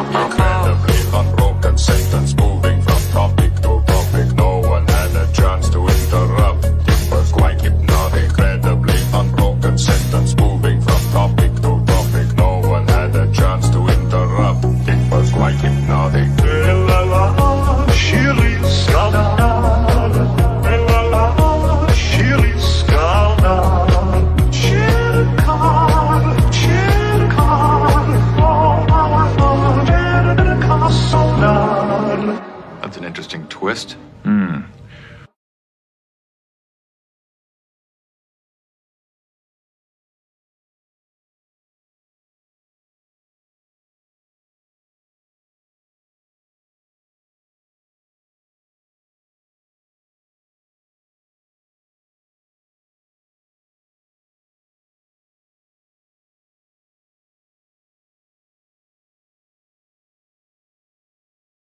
Mama.